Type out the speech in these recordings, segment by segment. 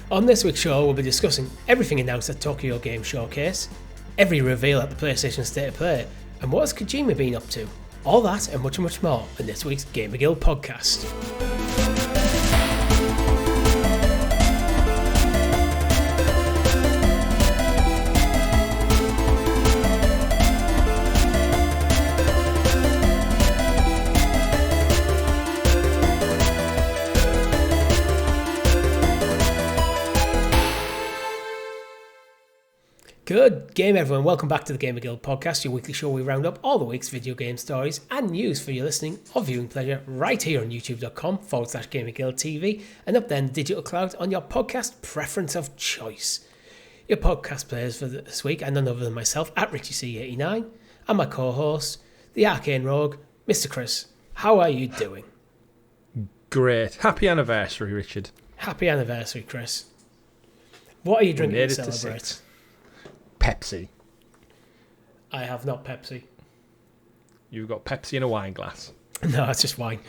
On this week's show, we'll be discussing everything announced at Tokyo Game Showcase, every reveal at the PlayStation State of Play, and what has Kojima been up to. All that and much, much more in this week's GamerGuild Podcast. Good game, everyone. Welcome back to the GamerGuild Podcast, your weekly show where we round up all the week's video game stories and news for your listening or viewing pleasure right here on youtube.com/GamerGuildTV and up there in the digital cloud on your podcast preference of choice. Your podcast players for this week are none other than myself at RichieC89 and my co-host, the Arcane Rogue, Mr. Chris. How are you doing? Great. Happy anniversary, Richard. Happy anniversary, Chris. What are you drinking to celebrate? Pepsi. I have not Pepsi. You've got Pepsi in a wine glass. No, it's just wine.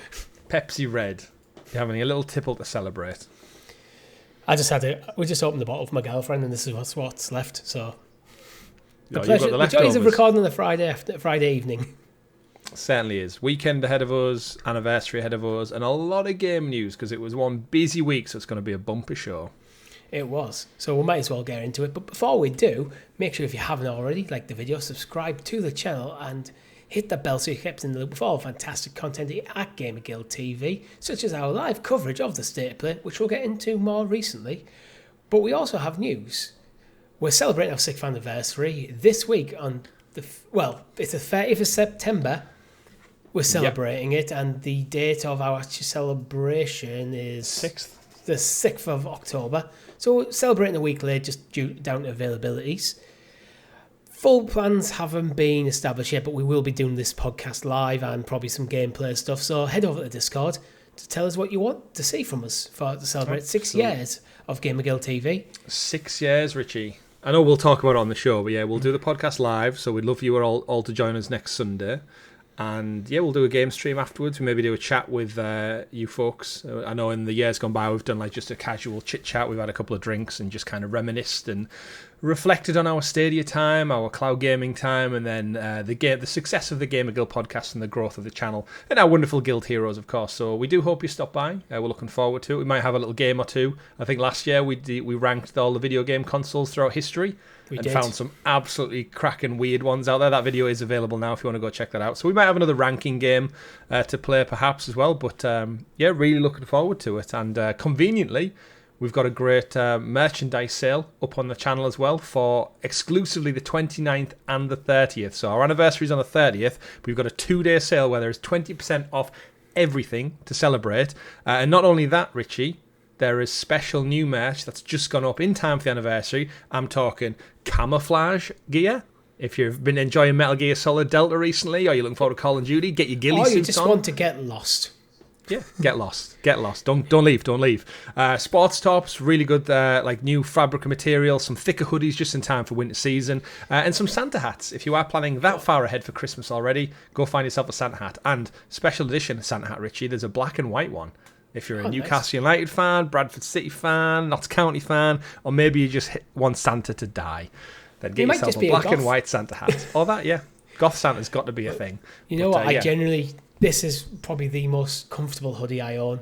Pepsi Red. You're having a little tipple to celebrate. We just opened the bottle for my girlfriend, and this is what's left. So, the joys of recording on a Friday evening. Certainly is. Weekend ahead of us, anniversary ahead of us, and a lot of game news because it was one busy week, so it's going to be a bumper show. It was. So we might as well get into it. But before we do, make sure if you haven't already, like the video, subscribe to the channel and hit the bell so you're kept in the loop with all fantastic content at GamerGuildTV, such as our live coverage of the State of Play, which we'll get into more recently. But we also have news. We're celebrating our 6th anniversary this week on it's the 30th of September. We're celebrating it, and the date of our actual celebration is 6th. The 6th of October. So we're celebrating a week late just down to availabilities. Full plans haven't been established yet, but we will be doing this podcast live and probably some gameplay stuff. So head over to Discord to tell us what you want to see from us to celebrate 6 years of GamerGuild TV. 6 years, Richie. I know we'll talk about it on the show, but yeah, we'll do the podcast live. So we'd love for you all to join us next Sunday. And yeah, we'll do a game stream afterwards. We maybe do a chat with you folks. I know in the years gone by, we've done like just a casual chit chat. We've had a couple of drinks and just kind of reminisced and reflected on our Stadia time, our cloud gaming time, and then the success of the GamerGuild podcast and the growth of the channel, and our wonderful guild heroes, of course. So we do hope you stop by. We're looking forward to it. We might have a little game or two. I think last year we ranked all the video game consoles throughout history. We found some absolutely cracking weird ones out there. That video is available now if you want to go check that out. So we might have another ranking game to play perhaps as well. But yeah, really looking forward to it. And conveniently, we've got a great merchandise sale up on the channel as well for exclusively the 29th and the 30th. So our anniversary is on the 30th. But we've got a 2-day sale where there's 20% off everything to celebrate. And not only that, Richie, there is special new merch that's just gone up in time for the anniversary. I'm talking camouflage gear. If you've been enjoying Metal Gear Solid Delta recently, or you're looking forward to Call of Duty, get your ghillie suits on. Or you just want to get lost. Yeah, get lost. Don't leave. Sports tops, really good, like new fabric material, some thicker hoodies just in time for winter season, and some Santa hats. If you are planning that far ahead for Christmas already, go find yourself a Santa hat. And special edition Santa hat, Richie, there's a black and white one. If you're a Newcastle United fan, Bradford City fan, Notts County fan, or maybe you just want Santa to die, then get yourself a black and white Santa hat. Or that, yeah. Goth Santa's got to be a thing. You know what? This is probably the most comfortable hoodie I own.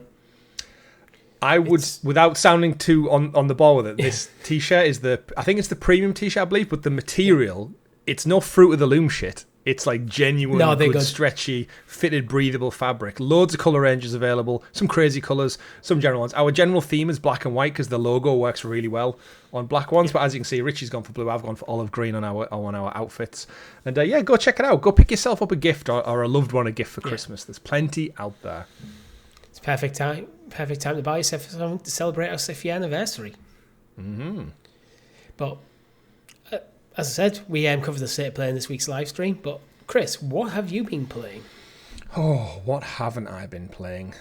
I would, without sounding too on the ball with it, this T-shirt I think it's the premium T-shirt, I believe, but the material, it's no Fruit of the Loom shit. It's like genuine, good, stretchy, fitted, breathable fabric. Loads of colour ranges available. Some crazy colours, some general ones. Our general theme is black and white because the logo works really well on black ones. But as you can see, Richie's gone for blue. I've gone for olive green on our outfits. And yeah, go check it out. Go pick yourself up a gift or a loved one a gift for Christmas. There's plenty out there. It's perfect time to buy yourself something to celebrate our 6th year anniversary. Mm-hmm. But as I said, we covered the State of Play in this week's live stream. But Chris, what have you been playing? Oh, what haven't I been playing?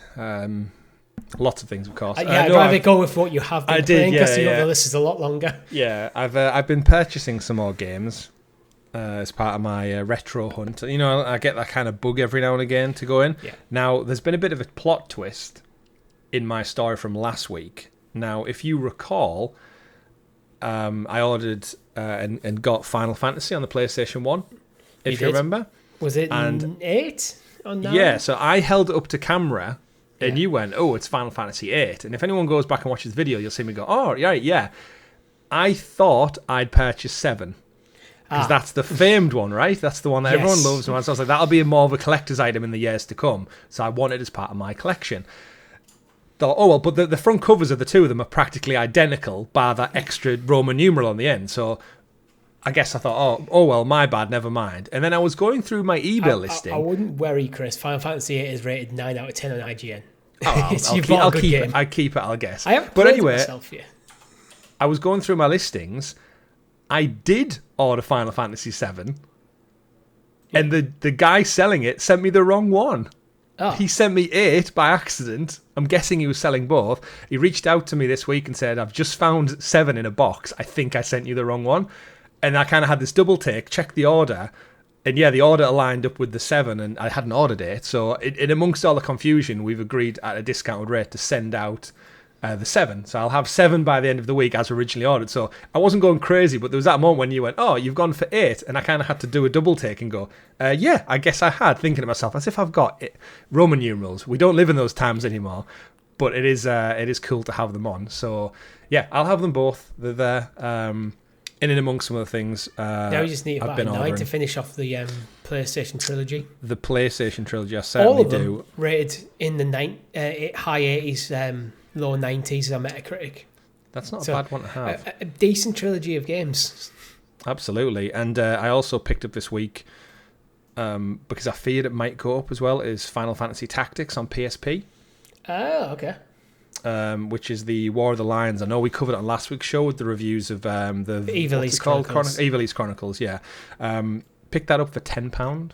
Lots of things, of course. I'd rather go with what you have been playing because the list is a lot longer. Yeah, I've been purchasing some more games as part of my retro hunt. You know, I get that kind of bug every now and again to go in. Yeah. Now, there's been a bit of a plot twist in my story from last week. Now, if you recall, I ordered and got Final Fantasy on the PlayStation 1, if you remember. Was it 8 or 9? Yeah, so I held it up to camera, and you went, oh, it's Final Fantasy 8. And if anyone goes back and watches the video, you'll see me go, oh, right, yeah. I thought I'd purchase 7. Because that's the famed one, right? That's the one that everyone loves. And so I was like, that'll be more of a collector's item in the years to come. So I want it as part of my collection. Thought, oh, well, but the front covers of the two of them are practically identical, bar that extra Roman numeral on the end. So I guess I thought, oh well, my bad, never mind. And then I was going through my eBay listing. I wouldn't worry, Chris. Final Fantasy 8 is rated 9 out of 10 on IGN. I'll keep it, I'll guess. I haven't but anyway, myself yet. I was going through my listings. I did order Final Fantasy 7, and the guy selling it sent me the wrong one. Oh. He sent me 8 by accident. I'm guessing he was selling both. He reached out to me this week and said, I've just found 7 in a box. I think I sent you the wrong one. And I kind of had this double take, checked the order, and yeah, the order aligned up with the 7, and I hadn't ordered it. So in amongst all the confusion, we've agreed at a discounted rate to send out the 7. So I'll have 7 by the end of the week as originally ordered. So I wasn't going crazy, but there was that moment when you went, oh, you've gone for 8. And I kind of had to do a double take and go, yeah, I guess I had, thinking to myself, as if I've got Roman numerals. We don't live in those times anymore, but it is cool to have them on. So yeah, I'll have them both. They're there. In and amongst some of the things, now you just need about 9 to finish off the PlayStation trilogy. The PlayStation trilogy, I certainly all of them do. Rated in the high 80s, low 90s on Metacritic. That's not a bad one to have. A decent trilogy of games. Absolutely, and I also picked up this week because I feared it might go up as well. Is Final Fantasy Tactics on PSP? Oh, okay. Which is the War of the Lions. I know we covered it on last week's show with the reviews of the Evilise Chronicles. Evilise Chronicles, yeah. Picked that up for £10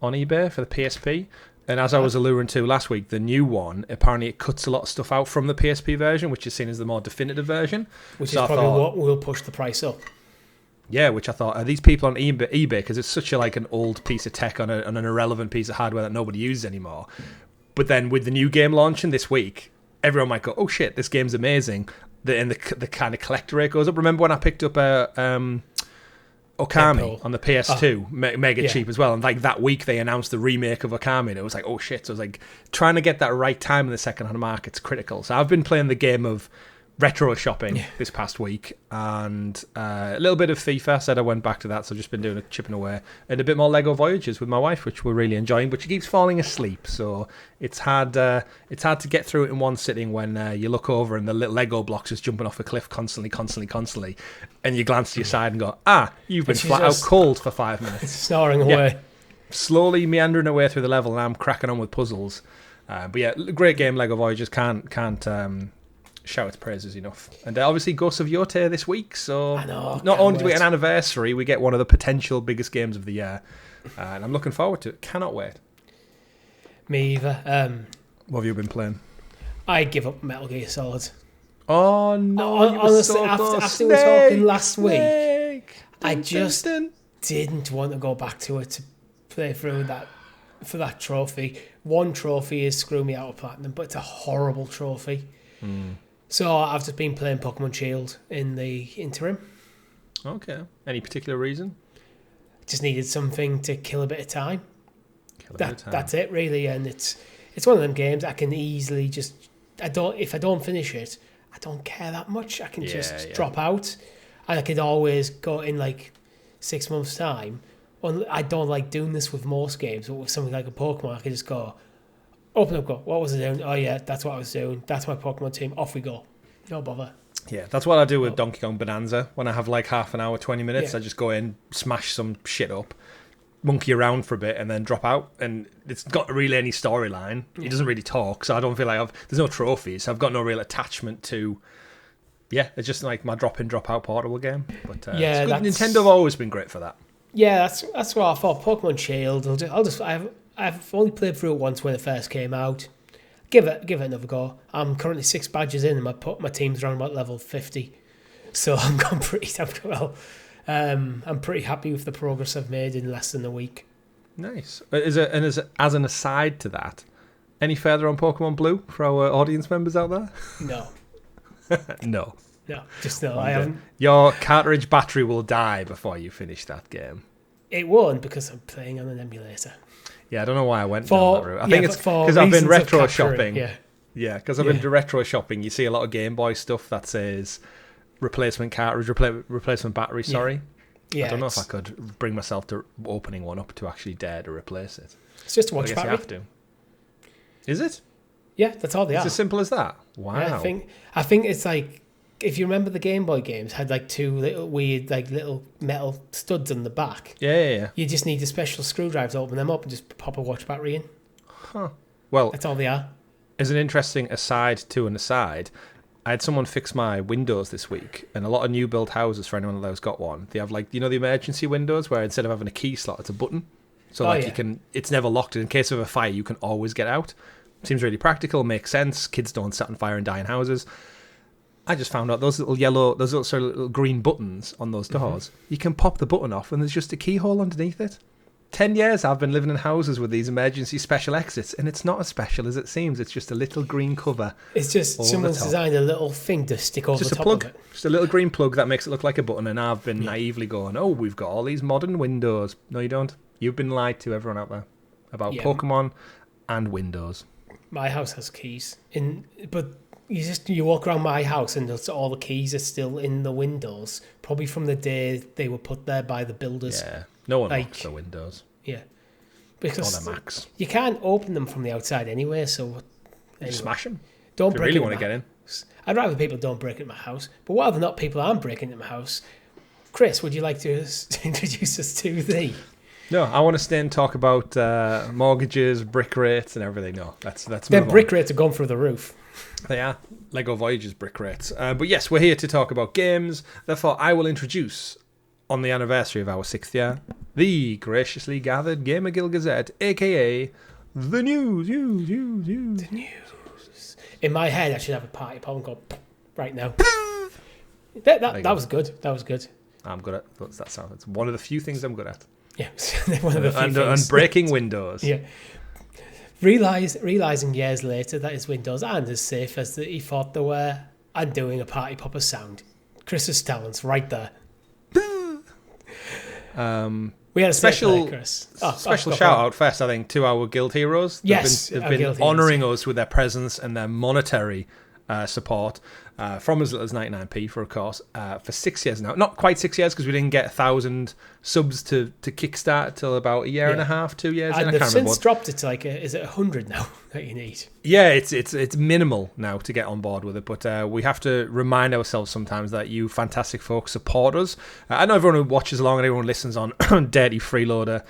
on eBay for the PSP. And as I was alluding to last week, the new one, apparently it cuts a lot of stuff out from the PSP version, which is seen as the more definitive version. Which is probably what will push the price up. Yeah, which I thought, are these people on eBay? Because it's such an old piece of tech on an irrelevant piece of hardware that nobody uses anymore. But then with the new game launching this week, everyone might go, oh shit, this game's amazing. And the kind of collector rate goes up. Remember when I picked up Okami on the PS2, mega cheap as well, and like that week they announced the remake of Okami, and it was like, oh shit. So it was like trying to get that right time in the second-hand market's critical. So I've been playing the game of retro shopping this past week, and a little bit of FIFA. Said I went back to that, so I've just been doing chipping away, and a bit more Lego Voyages with my wife, which we're really enjoying. But she keeps falling asleep, so it's hard to get through it in one sitting when you look over and the little Lego blocks is jumping off a cliff constantly, and you glance to your side and go, you've been flat out cold for 5 minutes, snoring away, slowly meandering away through the level, and I'm cracking on with puzzles. But yeah, great game. Lego Voyages can't shout its praises enough. And obviously Ghosts of Yotei this week, so not only do we get an anniversary, we get one of the potential biggest games of the year, and I'm looking forward to it. Cannot wait. Me either. What have you been playing? I give up Metal Gear Solid. Oh no, honestly, after we were talking last week, I just didn't want to go back to it to play through that for that trophy. One trophy is screw me out of platinum, but it's a horrible trophy. So I've just been playing Pokemon Shield in the interim. Okay. Any particular reason? Just needed something to kill a bit of time. That's it, really. And it's one of them games I can easily just... If I don't finish it, I don't care that much. I can just drop out. And I could always go in like 6 months' time. I don't like doing this with most games, but with something like a Pokemon, I can just go... Open up, go, what was I doing? Oh yeah, that's what I was doing. That's my Pokemon team. Off we go. No bother. Yeah, that's what I do with Donkey Kong Bonanza. When I have like half an hour, 20 minutes, I just go in, smash some shit up, monkey around for a bit, and then drop out. And it's got really any storyline. It doesn't really talk, so I don't feel like there's no trophies. I've got no real attachment to... Yeah, it's just like my drop-in, drop-out portable game. But Nintendo have always been great for that. Yeah, that's what I thought. Pokemon Shield, I've only played through it once when it first came out. Give it another go. I'm currently 6 badges in, and my team's around about level 50. So I'm pretty happy with the progress I've made in less than a week. Nice. As an aside to that, any further on Pokemon Blue for our audience members out there? No. No. No, just no. I haven't. Your cartridge battery will die before you finish that game. It won't because I'm playing on an emulator. Yeah, I don't know why I went down that route. I think it's because I've been retro shopping. Yeah, because I've been retro shopping. You see a lot of Game Boy stuff that says replacement cartridge, replacement battery. Sorry. Yeah, I don't know if I could bring myself to opening one up to actually dare to replace it. It's just a watch battery. battery. You have to. Is it? Yeah, that's all they are. It's as simple as that. Wow. Yeah, I think it's like, if you remember the Game Boy games had like two little weird like little metal studs on the back. Yeah. You just need a special screwdriver to open them up and just pop a watch battery in. Huh. Well, that's all they are. As an interesting aside to an aside, I had someone fix my windows this week, and a lot of new build houses, for anyone that's got one, they have like, the emergency windows where instead of having a key slot, it's a button. So it's never locked. In case of a fire, you can always get out. Seems really practical, makes sense. Kids don't set on fire and die in houses. I just found out those little green buttons on those doors, you can pop the button off and there's just a keyhole underneath it. 10 years I've been living in houses with these emergency special exits, and it's not as special as it seems. It's just a little green cover. It's just someone's designed a little thing to stick over the top plug, of it. Just a little green plug that makes it look like a button, and I've been naively going, oh, we've got all these modern windows. No, you don't. You've been lied to, everyone out there, about Pokemon and Windows. My house has keys, but you walk around my house and all the keys are still in the windows, probably from the day they were put there by the builders. Yeah, no one locks the windows. Yeah, because Macs. You can't open them from the outside anyway. So anyway, smash them. Don't if break. You really want to get in. I'd rather people don't break into my house, but while they're not people aren't breaking into my house. Chris, would you like to introduce us to thee? No, I want to stay and talk about mortgages, brick rates, and everything. No, that's their brick rates have gone through the roof. They are. Lego Voyager's brick rates. But yes, we're here to talk about games. Therefore, I will introduce, on the anniversary of our 6th year, the graciously gathered GamerGuild Gazette, a.k.a. the news. The news. In my head, I should have a party pop and go right now. that was good. That was good. I'm good at that sound. It's one of the few things I'm good at. Yeah, one of the few things. And breaking windows. Yeah. Realising years later that his windows aren't as safe as he thought they were, and doing a party popper sound. Chris's talents right there. We had a special Chris. Special shout out first, I think, to our guild heroes. They've been honouring us with their presence and their monetary support from as little as 99p for, of course, for 6 years now. Not quite 6 years because we didn't get 1,000 subs to kickstart till about a year and a half, 2 years. And they've since dropped it to like, is it 100 now that you need? Yeah, it's minimal now to get on board with it, but we have to remind ourselves sometimes that you fantastic folks support us. I know everyone who watches along and everyone listens on dirty freeloader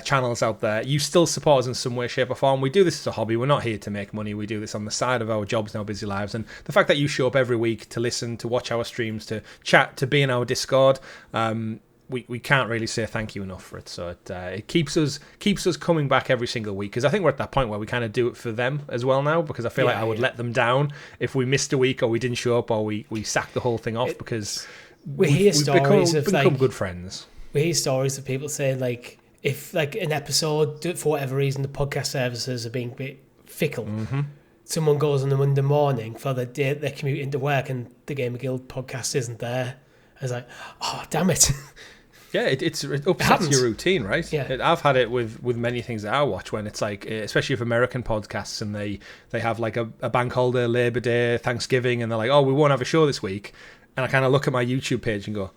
channels out there, you still support us in some way, shape or form. We do this as a hobby. We're not here to make money. We do this on the side of our jobs and our busy lives, and the fact that you show up every week to listen, to watch our streams, to chat, to be in our Discord, we can't really say thank you enough for it. So it keeps us coming back every single week, because I think we're at that point where we kind of do it for them as well now, because I feel like I would let them down if we missed a week or we didn't show up or we sacked the whole thing off, because we've become good friends. We hear stories of people saying, like, if like an episode, for whatever reason, the podcast services are being a bit fickle, someone goes on a Monday morning for the day they're commuting to work and the Gamer Guild podcast isn't there. I was like, oh, damn it. Yeah, it upsets your routine, right? Yeah. I've had it with many things that I watch, when it's like, especially if American podcasts and they have like a bank holiday, Labor Day, Thanksgiving, and they're like, oh, we won't have a show this week. And I kind of look at my YouTube page and go,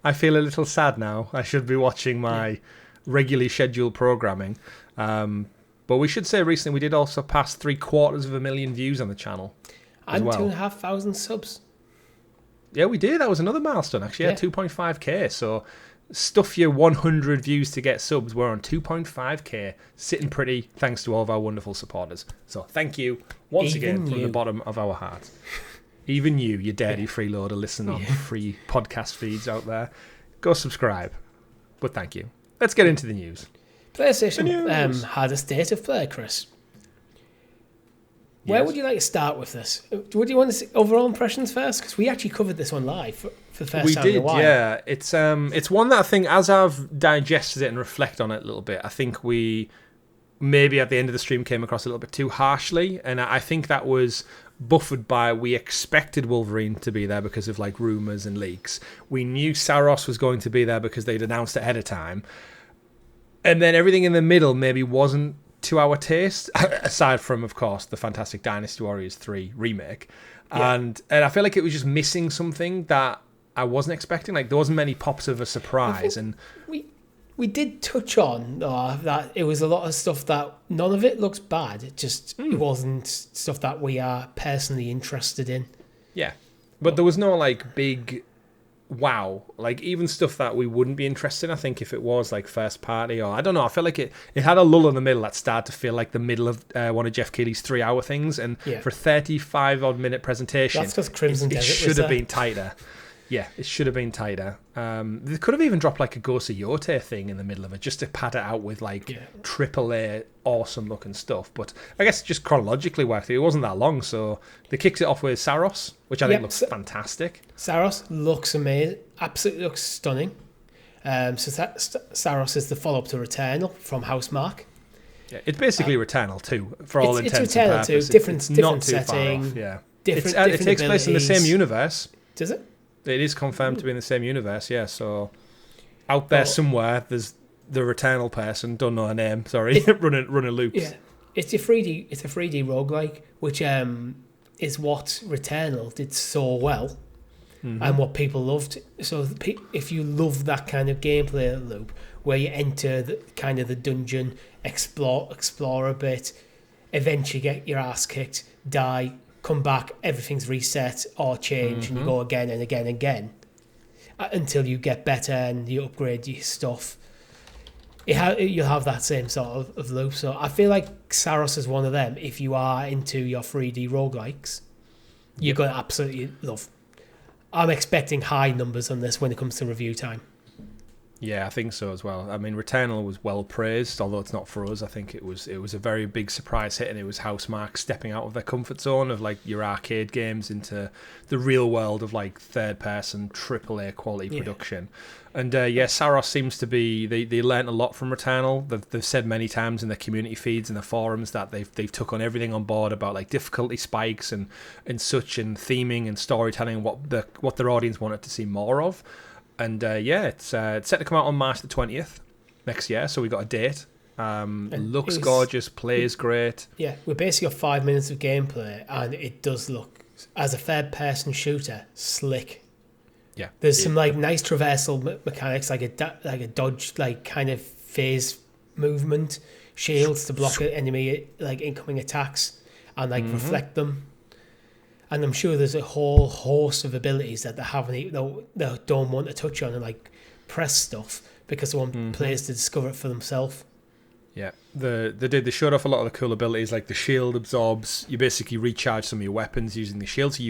I feel a little sad now. I should be watching my regularly scheduled programming. But we should say recently we did also pass 750,000 views on the channel. And 2,500 subs. Yeah, we did. That was another milestone, actually. Yeah, 2.5k. So stuff your 100 views to get subs. We're on 2.5k. Sitting pretty, thanks to all of our wonderful supporters. So thank you once again from the bottom of our hearts. Even you dirty freeloader listening on free podcast feeds out there. Go subscribe. But thank you. Let's get into the news. PlayStation had a state of play, Chris. Where would you like to start with this? Would you want to see overall impressions first? Because we actually covered this one live for the first time in a while. Yeah. It's one that I think, as I've digested it and reflect on it a little bit, I think we maybe at the end of the stream came across a little bit too harshly, and I think that was buffered by, we expected Wolverine to be there because of like rumors and leaks. We knew Saros was going to be there because they'd announced it ahead of time. And then everything in the middle maybe wasn't to our taste, aside from, of course, the fantastic Dynasty Warriors 3 remake. Yeah. And I feel like it was just missing something that I wasn't expecting. Like, there wasn't many pops of a surprise. And we did touch on that it was a lot of stuff that none of it looks bad. It just it wasn't stuff that we are personally interested in. Yeah. But there was no like big wow. Like even stuff that we wouldn't be interested in, I think, if it was like first party or I don't know. I felt like it had a lull in the middle that started to feel like the middle of one of Jeff Keighley's 3-hour things. And for a 35-odd minute presentation, that's because Crimson Desert should have been tighter. Yeah, it should have been tighter. They could have even dropped like a Ghost of Yotei thing in the middle of it just to pad it out with like AAA awesome looking stuff. But I guess just chronologically worked it wasn't that long, so they kicked it off with Saros, which I think looks fantastic. Saros looks amazing, absolutely looks stunning. So Saros is the follow-up to Returnal from Housemarque. Yeah, it's basically Returnal 2 for all intents and purposes. It's Returnal 2, different setting. setting. Yeah, different it takes place in the same universe. Does it? It is confirmed to be in the same universe, yeah. So out there somewhere, there's the Returnal person, don't know her name, sorry, running loops. Yeah, it's a 3D roguelike, which is what Returnal did so well, and what people loved. So if you love that kind of gameplay loop, where you enter the dungeon, explore a bit, eventually get your ass kicked, die, come back, everything's reset or changed, and you go again and again and again until you get better and you upgrade your stuff. You'll have that same sort of loop. So I feel like Saros is one of them. If you are into your 3D roguelikes, you're going to absolutely love. I'm expecting high numbers on this when it comes to review time. Yeah, I think so as well. I mean, Returnal was well praised, although it's not for us. I think it was a very big surprise hit, and it was Housemarque stepping out of their comfort zone of like your arcade games into the real world of like third-person AAA quality production. And Saros seems to be they learnt a lot from Returnal. They've said many times in their community feeds and the forums that they've took on everything on board about like difficulty spikes and such, and theming and storytelling, what their audience wanted to see more of. And it's set to come out on March the 20th next year, so we got a date. Looks gorgeous, plays great. Yeah, we basically got 5 minutes of gameplay, and it does look, as a third-person shooter, slick. Yeah, there's some like nice traversal mechanics, like a dodge, like kind of phase movement, shields to block enemy like incoming attacks and like reflect them. And I'm sure there's a whole host of abilities that they don't want to touch on and like press stuff because they want players to discover it for themselves. Yeah, they showed off a lot of the cool abilities, like the shield absorbs. You basically recharge some of your weapons using the shield. So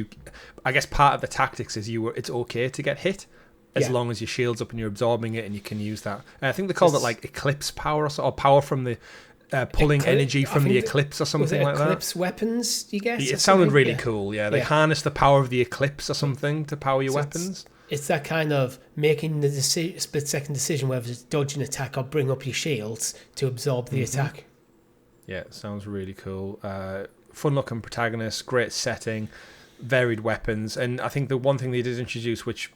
I guess part of the tactics is it's okay to get hit as long as your shield's up and you're absorbing it, and you can use that. I think they called it like eclipse power or power from the. Pulling energy from the eclipse or something like that. Eclipse weapons, you guess? It sounded really cool, yeah. They harness the power of the eclipse or something to power your weapons. It's that kind of making the split-second decision whether to dodge an attack or bring up your shields to absorb the attack. Yeah, it sounds really cool. Fun-looking protagonist, great setting, varied weapons. And I think the one thing they did introduce, which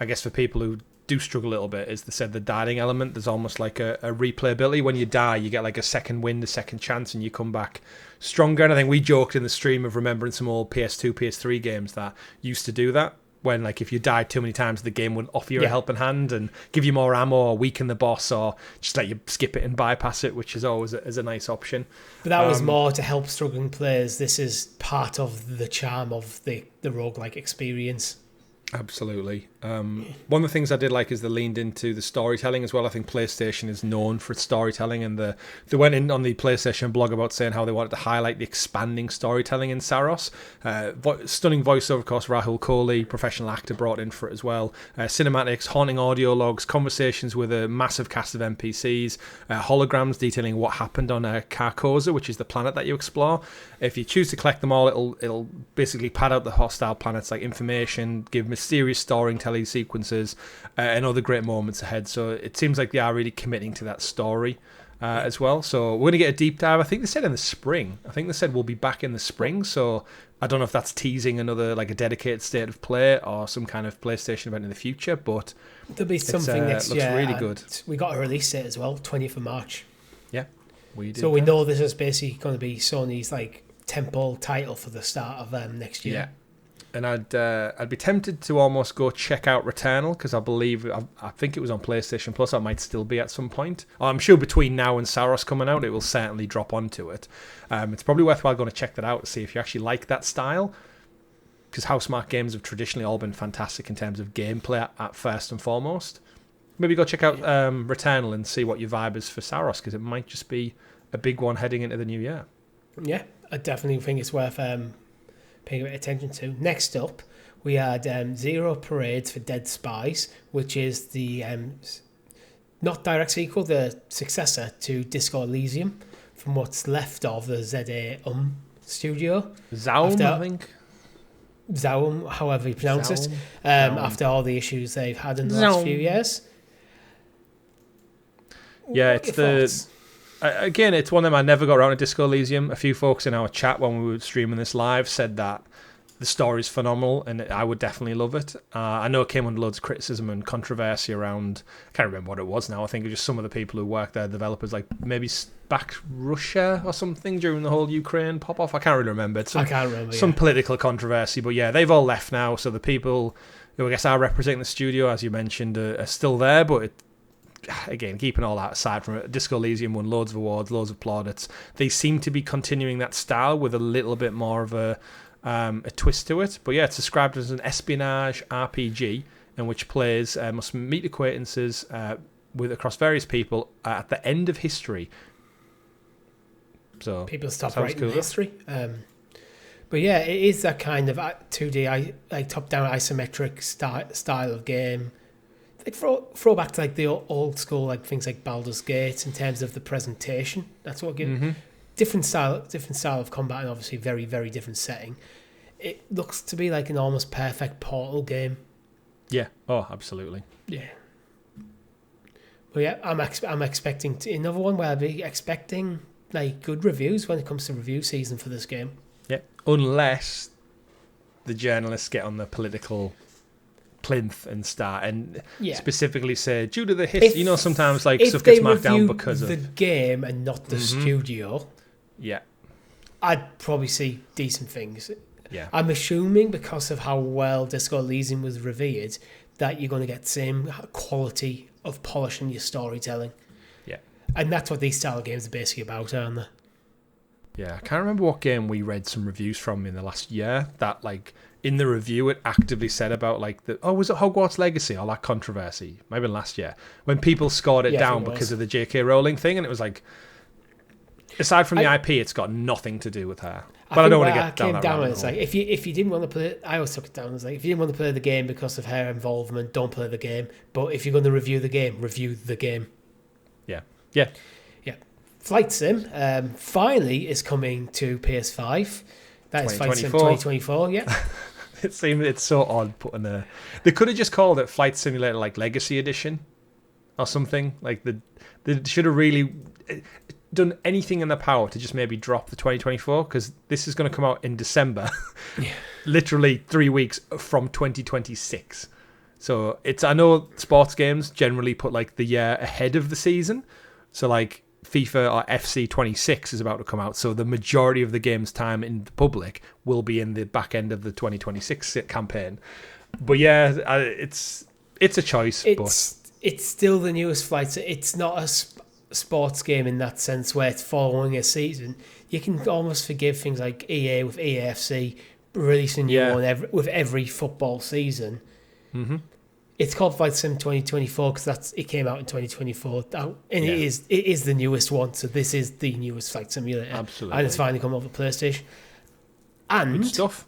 I guess for people who do struggle a little bit, is they said the dying element. There's almost like a replayability. When you die, you get like a second wind, a second chance, and you come back stronger. And I think we joked in the stream of remembering some old PS2, PS3 games that used to do that, when like if you died too many times, the game would offer you a helping hand and give you more ammo or weaken the boss or just let you skip it and bypass it, which is always a nice option. But that was more to help struggling players. This is part of the charm of the roguelike experience. Absolutely. One of the things I did like is they leaned into the storytelling as well. I think PlayStation is known for its storytelling, and they went in on the PlayStation blog about saying how they wanted to highlight the expanding storytelling in Saros. Stunning voiceover, of course, Rahul Kohli, professional actor, brought in for it as well. Cinematics, haunting audio logs, conversations with a massive cast of NPCs, holograms detailing what happened on Carcosa, which is the planet that you explore. If you choose to collect them all, it'll basically pad out the hostile planets like information, give mysterious storytelling sequences, and other great moments ahead. So it seems like they are really committing to that story. as well. So we're going to get a deep dive. I think they said in the spring. I think they said we'll be back in the spring. So I don't know if that's teasing another like a dedicated state of play or some kind of PlayStation event in the future. But there'll be something next year. Looks really good. We got a release date as well, 20th of March. Yeah, we did. So we know this is basically going to be Sony's like tentpole title for the start of next year. Yeah. And I'd be tempted to almost go check out Returnal because I think it was on PlayStation Plus. It might still be at some point. I'm sure between now and Saros coming out, it will certainly drop onto it. It's probably worthwhile going to check that out to see if you actually like that style. Because Housemarque games have traditionally all been fantastic in terms of gameplay at first and foremost. Maybe go check out Returnal and see what your vibe is for Saros because it might just be a big one heading into the new year. Yeah, I definitely think it's worth paying a bit of attention to. Next up, we had Zero Parades for Dead Spies, which is the not direct sequel, the successor to Disco Elysium, from what's left of the ZA studio. Zaum, I think. Zaum, however you pronounce it. After all the issues they've had in the last few years. Yeah, Again, it's one of them I never got around to Disco Elysium. A few folks in our chat when we were streaming this live said that the story's phenomenal and I would definitely love it. I know it came under loads of criticism and controversy around, I can't remember what it was now. I think it was just some of the people who work there, developers, like maybe backed Russia or something during the whole Ukraine pop-off. I can't really remember. I can't remember. Some political controversy, but yeah, they've all left now. So the people who I guess are representing the studio, as you mentioned, are still there, but again, keeping all that aside from it, Disco Elysium won loads of awards, loads of plaudits. They seem to be continuing that style with a little bit more of a twist to it. But yeah, it's described as an espionage RPG in which players must meet acquaintances across various people at the end of history. So people stop writing history. But yeah, it is that kind of 2D, like top-down isometric style of game. Like throw back to like the old school, like things like Baldur's Gate in terms of the presentation. That's what gives different style of combat, and obviously very, very different setting. It looks to be like an almost perfect Portal game. Yeah. Oh, absolutely. Yeah. Well, yeah, I'm expecting another one where I'll be expecting like good reviews when it comes to review season for this game. Yeah, unless the journalists get on the political plinth and start and specifically say due to the history, sometimes like stuff gets marked down because of the game and not the studio. Yeah, I'd probably see decent things. Yeah, I'm assuming because of how well Disco Elysium was revered that you're going to get the same quality of polish in your storytelling. Yeah, and that's what these style games are basically about, aren't they? Yeah, I can't remember what game we read some reviews from in the last year that like. In the review, it actively said about like was it Hogwarts Legacy, all that controversy, maybe last year, when people scored it down because of the J.K. Rowling thing, and it was like, aside from the IP, it's got nothing to do with her. But I don't want to get down that road. It's like if you didn't want to play, I always took it down. It's like if you didn't want to play the game because of her involvement, don't play the game. But if you're going to review the game, review the game. Yeah. Flight Sim finally is coming to PS5. That is Flight Sim 2024. Yeah. It's so odd putting they could have just called it Flight Simulator like Legacy Edition or something. Like they should have really done anything in their power to just maybe drop the 2024 because this is going to come out in December. Literally 3 weeks from 2026. So I know sports games generally put like the year ahead of the season. So like FIFA or FC 26 is about to come out, so the majority of the game's time in the public will be in the back end of the 2026 campaign. But yeah, it's a choice. It's still the newest flight. It's not a sports game in that sense where it's following a season. You can almost forgive things like EA with EAFC releasing new one with every football season. Mm-hmm. It's called Flight Sim 2024 because it came out in 2024, and it is the newest one. So this is the newest Flight Simulator. Absolutely, and it's finally come over PlayStation. And good stuff.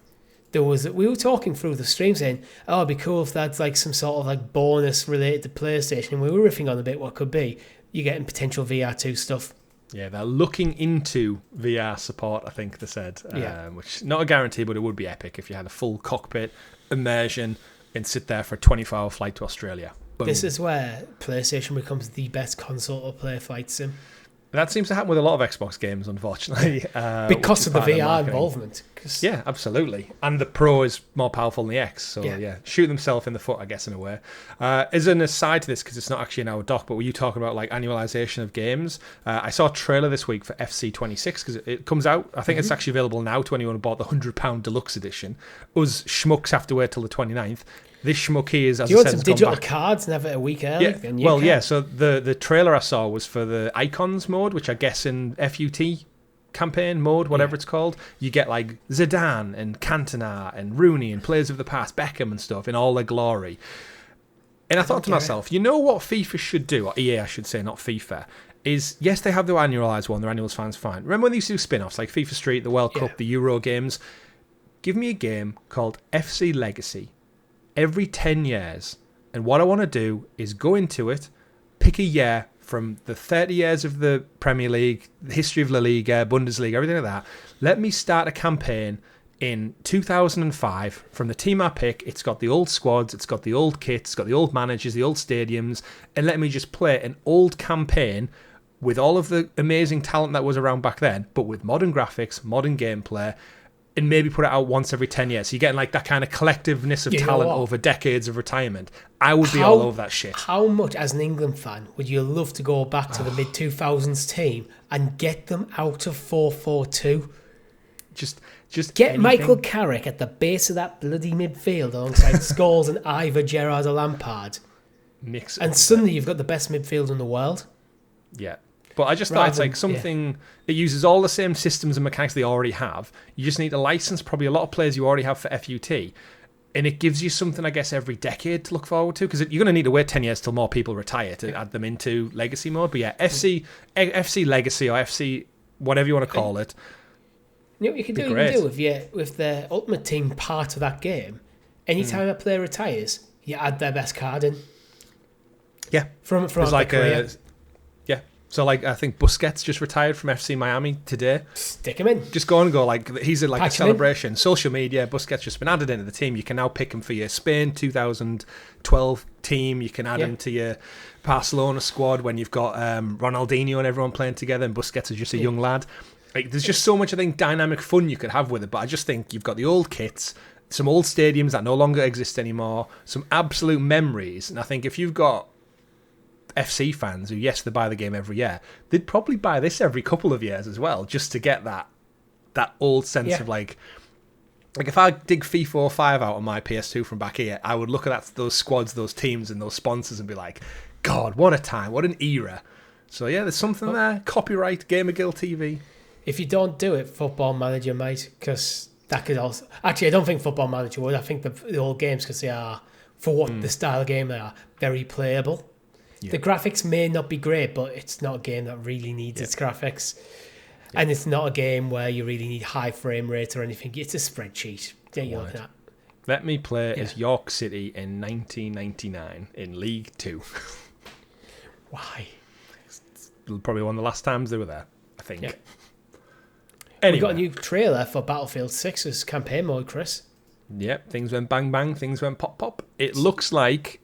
We were talking through the stream saying, "Oh, it'd be cool if that's like some sort of like bonus related to PlayStation." And we were riffing on a bit what could be. You're getting potential VR2 stuff. Yeah, they're looking into VR support. I think they said, which not a guarantee, but it would be epic if you had a full cockpit immersion. And sit there for a 24-hour flight to Australia. Boom. This is where PlayStation becomes the best console to play Flight Sim. That seems to happen with a lot of Xbox games, unfortunately. Because of the VR involvement. Yeah, absolutely. And the Pro is more powerful than the X. So, yeah, shoot themselves in the foot, I guess, in a way. As an aside to this, because it's not actually in our doc, but were you talking about like annualization of games? I saw a trailer this week for FC26, because it comes out. I think it's actually available now to anyone who bought the £100 deluxe edition. Us schmucks have to wait till the 29th. This schmuck here is, as you I want said, some digital cards and have it a week early? Yeah. So the trailer I saw was for the Icons mode, which I guess in FUT campaign mode, whatever it's called, you get like Zidane and Cantona and Rooney and players of the past, Beckham and stuff in all their glory. And I thought to myself, you know what FIFA should do, or EA I should say, not FIFA, is yes, they have their annualized one, their annuals fans fine. Remember when they used to do spin-offs like FIFA Street, the World Cup, the Euro games? Give me a game called FC Legacy every 10 years. And what I want to do is go into it, pick a year from the 30 years of the Premier League, the history of La Liga, Bundesliga, everything like that. Let me start a campaign in 2005 from the team I pick. It's got the old squads, it's got the old kits, it's got the old managers, the old stadiums, and let me just play an old campaign with all of the amazing talent that was around back then, but with modern graphics, modern gameplay, and maybe put it out once every 10 years. So you're getting like that kind of collectiveness of talent over decades of retirement. I would be all over that shit. How much, as an England fan, would you love to go back to the mid-2000s team and get them out of 4-4-2? Just get anything. Michael Carrick at the base of that bloody midfield alongside Scholes and Ivor, Gerrard or Lampard. Mix it and suddenly you've got the best midfield in the world. Yeah. But I just thought it's like something that uses all the same systems and mechanics they already have. You just need to license probably a lot of players you already have for FUT. And it gives you something, I guess, every decade to look forward to. Because you're going to need to wait 10 years till more people retire to add them into Legacy mode. But yeah, FC Legacy or FC, whatever you want to call it. You know what you can do with the Ultimate Team part of that game? Anytime a player retires, you add their best card in. Yeah. From like career. So, like, I think Busquets just retired from FC Miami today. Stick him in. Just go and go. Like, he's like a celebration. Social media, Busquets just been added into the team. You can now pick him for your Spain 2012 team. You can add him to your Barcelona squad when you've got Ronaldinho and everyone playing together, and Busquets is just a young lad. Like, there's just so much, I think, dynamic fun you could have with it. But I just think you've got the old kits, some old stadiums that no longer exist anymore, some absolute memories. And I think if you've got FC fans who, yes, they buy the game every year, they'd probably buy this every couple of years as well, just to get that old sense of like if I dig FIFA 5 out on my PS2 from back here, I would look at those squads, those teams and those sponsors and be like, God, what a time, what an era. So yeah, there's something there. Copyright GamerGuildTV. If you don't do it, Football Manager might, because that could also... Actually, I don't think Football Manager would. I think the old games, because they are, for what the style of game they are, very playable. Yeah. The graphics may not be great, but it's not a game that really needs its graphics. Yeah. And it's not a game where you really need high frame rate or anything. It's a spreadsheet that you're looking at. Let me play as York City in 1999 in League 2. Why? It's probably one of the last times they were there, I think. Yeah. Anyway. We got a new trailer for Battlefield 6's campaign mode, Chris. Yep, things went bang bang, things went pop pop. It looks like,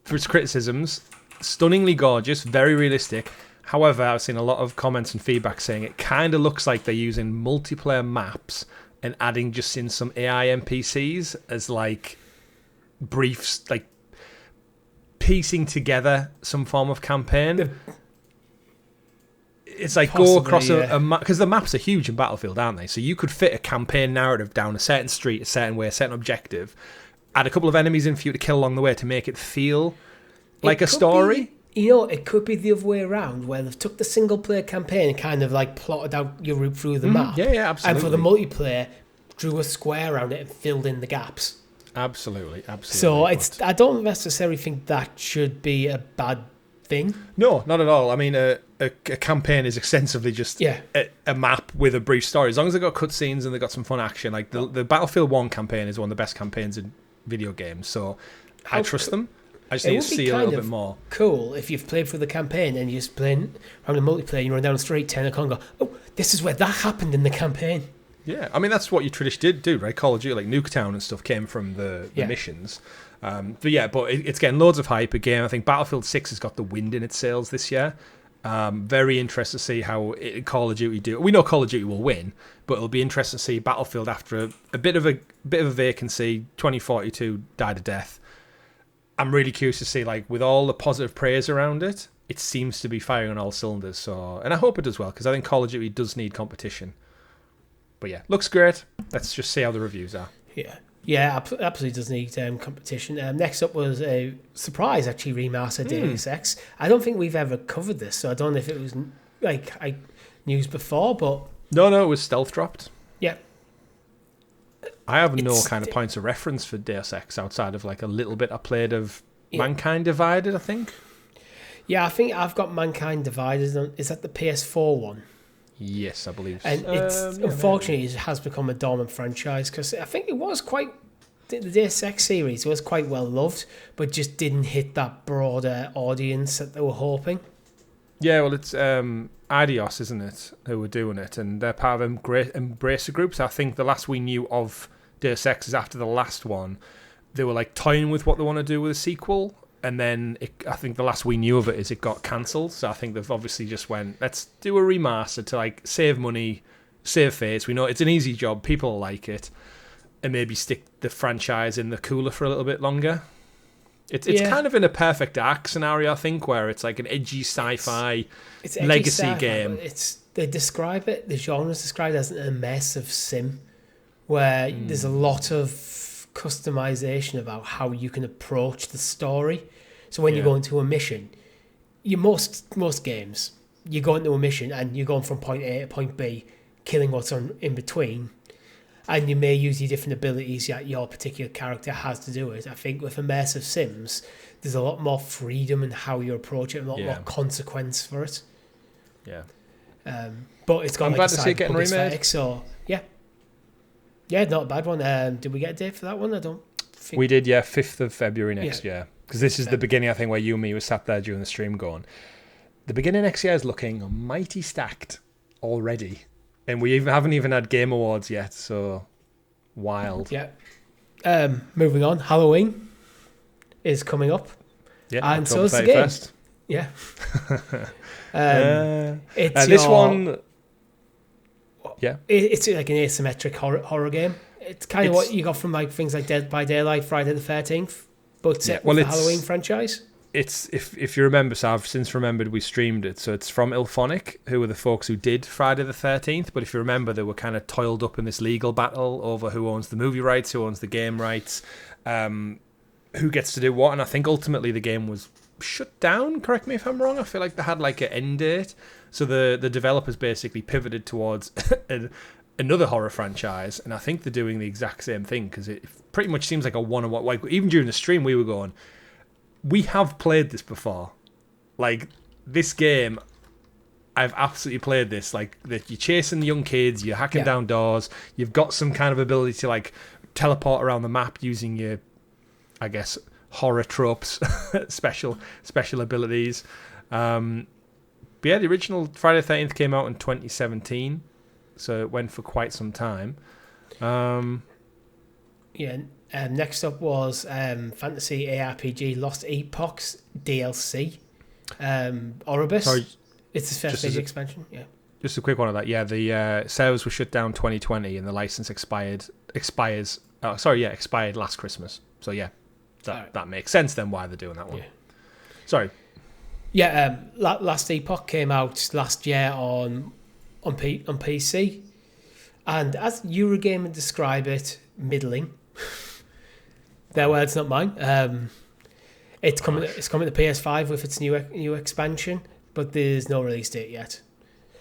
for its criticisms, stunningly gorgeous, very realistic. However, I've seen a lot of comments and feedback saying it kind of looks like they're using multiplayer maps and adding just in some AI NPCs as like briefs, like piecing together some form of campaign. It's like possibly, go across a map, because the maps are huge in Battlefield, aren't they? So you could fit a campaign narrative down a certain street, a certain way, a certain objective, add a couple of enemies in for you to kill along the way to make it feel like a story. It could be the other way around, where they've took the single player campaign and kind of like plotted out your route through the map. Yeah, absolutely. And for the multiplayer, drew a square around it and filled in the gaps. Absolutely. So I don't necessarily think that should be a bad thing. No, not at all. I mean, a campaign is extensively just a map with a brief story. As long as they've got cutscenes and they've got some fun action. Like the Battlefield 1 campaign is one of the best campaigns in video games, so I trust them. I just need to see a little bit more. Cool if you've played through the campaign and you're just playing around the multiplayer and you run down the street 10 o'clock and go, oh, this is where that happened in the campaign. Yeah, I mean, that's what you traditionally did do, right? Call of Duty, like Nuketown and stuff came from the missions. But it's getting loads of hype again. I think Battlefield 6 has got the wind in its sails this year. Very interested to see how Call of Duty do. We know Call of Duty will win, but it'll be interesting to see Battlefield after a bit of a vacancy. 2042 died a death. I'm really curious to see, like, with all the positive praise around it, it seems to be firing on all cylinders. So, and I hope it does well, because I think Call of Duty does need competition. But yeah, looks great. Let's just see how the reviews are. Yeah, absolutely does need competition. Next up was a surprise, actually, remaster Deus Ex. I don't think we've ever covered this, so I don't know if it was news before, but no, it was stealth dropped. Yeah. I have no kind of points of reference for Deus Ex outside of like a little bit I played of Mankind Divided, I think. Yeah, I think I've got Mankind Divided. Is that the PS4 one? Yes, I believe so. And it's unfortunately it has become a dormant franchise, because I think it was the Deus Ex series was quite well loved, but just didn't hit that broader audience that they were hoping. Yeah, well, it's Adios, isn't it, who were doing it, and they're part of Embracer Groups. I think the last we knew of Deus Ex is after the last one. They were like toying with what they want to do with a sequel, and then I think the last we knew of it is it got cancelled. So I think they've obviously just went, let's do a remaster to like save money, save face. We know it's an easy job, people like it, and maybe stick the franchise in the cooler for a little bit longer. It's kind of in a Perfect Dark scenario, I think, where it's like an edgy sci-fi legacy game. The genre is described as an immersive sim, where there's a lot of customization about how you can approach the story. So when you go into a mission, most games, you go into a mission and you're going from point A to point B, killing what's in between. And you may use your different abilities that your particular character has to do it. I think with immersive sims, there's a lot more freedom in how you approach it, a lot more consequence for it. Yeah. But it's got I'm glad to see it getting remade. Aesthetic, so yeah, not a bad one. Did we get a date for that one? I don't think we did. Yeah, 5th of February next year. Because this is the beginning, I think, where you and me were sat there during the stream going, the beginning next year is looking mighty stacked already. And we haven't even had Game Awards yet, so wild. Yeah. Moving on, Halloween is coming up. Yeah, and so is the game. Yeah. This one... Yeah. It's like an asymmetric horror game. It's kind of what you got from like things like Dead by Daylight, Friday the 13th, but set with the Halloween franchise. It's if you remember, so I've since remembered we streamed it. So it's from Ilphonic, who were the folks who did Friday the 13th. But if you remember, they were kind of toiled up in this legal battle over who owns the movie rights, who owns the game rights, who gets to do what. And I think ultimately the game was shut down. Correct me if I'm wrong. I feel like they had like an end date. So the developers basically pivoted towards another horror franchise. And I think they're doing the exact same thing, because it pretty much seems like a one-on-one. Like even during the stream, we were going, we have played this before. Like, this game, I've absolutely played this. Like, you're chasing young kids, you're hacking down doors, you've got some kind of ability to, like, teleport around the map using your, I guess, horror tropes, special abilities. But yeah, the original Friday the 13th came out in 2017, so it went for quite some time. Next up was Fantasy ARPG Lost Epochs DLC. Oribus. Sorry, it's the first major expansion. Yeah. Just a quick one of that. Yeah, the servers were shut down 2020 and the license expires last Christmas. So yeah, that makes sense then why they're doing that one. Yeah. Sorry. Yeah, Last Epoch came out last year on PC, and as Eurogamer describe it, middling. Their words, not mine. It's coming to PS5 with its new expansion, but there's no release date yet.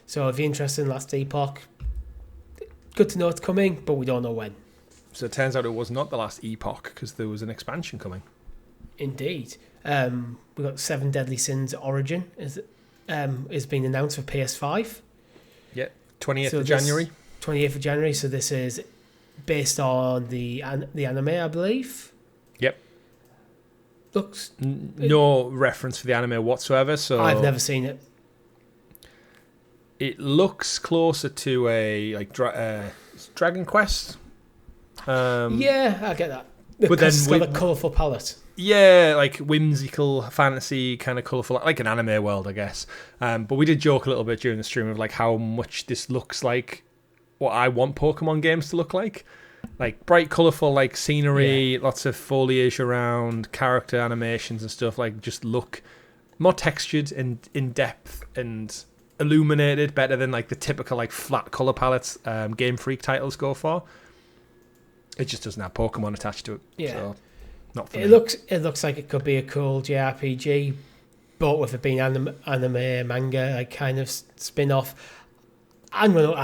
So if you're interested in Last Epoch, good to know it's coming, but we don't know when. So it turns out it was not the Last Epoch, because there was an expansion coming. Indeed. We got 7 Deadly Sins Origin is being announced for PS5. Yeah, 28th of January. 28th of January. So this is based on the anime, I believe. Yep. Looks no reference for the anime whatsoever. So I've never seen it. It looks closer to a Dragon Quest. Yeah, I get that. But then it's got a colourful palette. Yeah, like whimsical, fantasy, kind of colourful, like an anime world, I guess. But we did joke a little bit during the stream of like how much this looks like what I want Pokemon games to look like. Like bright, colourful, like scenery, lots of foliage around, character animations and stuff. Like just look more textured and in depth and illuminated, better than like the typical like flat colour palettes Game Freak titles go for. It just doesn't have Pokemon attached to it. Yeah. So, not for me. It looks like it could be a cool JRPG, but with it being anime manga, like kind of spin off. I'm not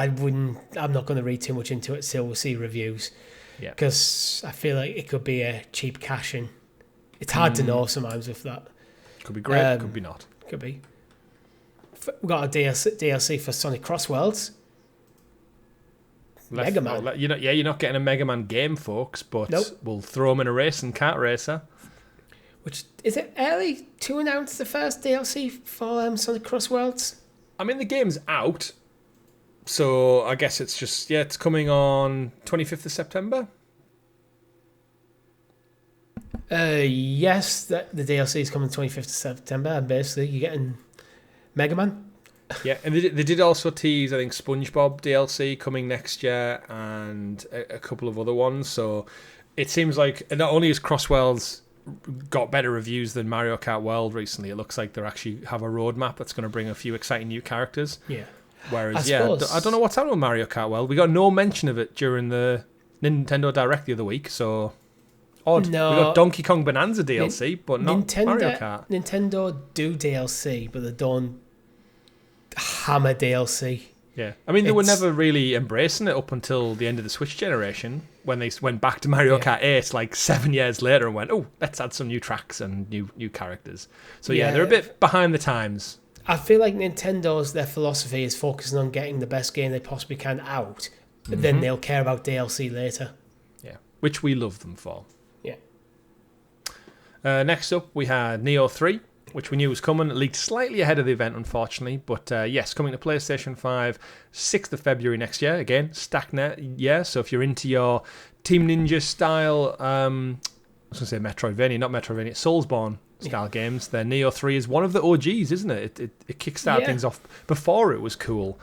going to read too much into it till we'll see reviews. Yeah. Because I feel like it could be a cheap cash in. It's hard to know sometimes with that. Could be great, could be not. Could be. We've got a DLC for Sonic Cross Worlds. Mega Man. You're not getting a Mega Man game, folks, but nope. We'll throw them in a race and kart racer. Which is it early to announce the first DLC for Sonic Cross Worlds? I mean, the game's out, so I guess it's just it's coming on 25th of September. Yes, the DLC is coming 25th of September, and basically you're getting Mega Man. Yeah, and they did also tease, I think, SpongeBob DLC coming next year and a couple of other ones. So it seems like not only has Crossworlds got better reviews than Mario Kart World recently, it looks like they actually have a roadmap that's going to bring a few exciting new characters. Yeah. Whereas, I don't know what's happening with Mario Kart World. We got no mention of it during the Nintendo Direct the other week, so odd. No, we got Donkey Kong Bonanza DLC, but not Mario Kart. Nintendo do DLC, but they don't hammer DLC. Yeah, I mean, they were never really embracing it up until the end of the Switch generation, when they went back to Mario Kart 8 like 7 years later and went, oh, let's add some new tracks and new characters. So they're a bit behind the times. I feel like their philosophy is focusing on getting the best game they possibly can out, but then they'll care about DLC later. Yeah, which we love them for. Yeah. Next up, we had Neo 3. Which we knew was coming. It leaked slightly ahead of the event, unfortunately. But yes, coming to PlayStation 5, 6th of February next year. Again, stacked year. So if you're into your Team Ninja style, I was going to say Metroidvania, not Metroidvania, Soulsborne style games, then Neo 3 is one of the OGs, isn't it? It kickstarted things off before it was cool.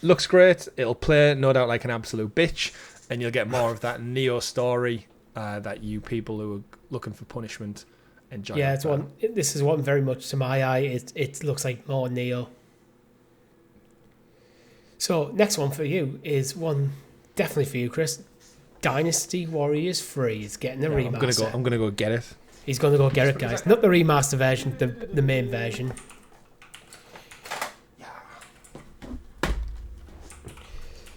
Looks great. It'll play, no doubt, like an absolute bitch. And you'll get more of that Neo story that you people who are looking for punishment enjoy. Yeah, this is one very much to my eye. It looks like more Neo. So next one for you is one definitely for you, Chris. Dynasty Warriors 3 is getting a remaster. I'm gonna go get it. He's gonna go get it, guys. Not the remaster version, the main version.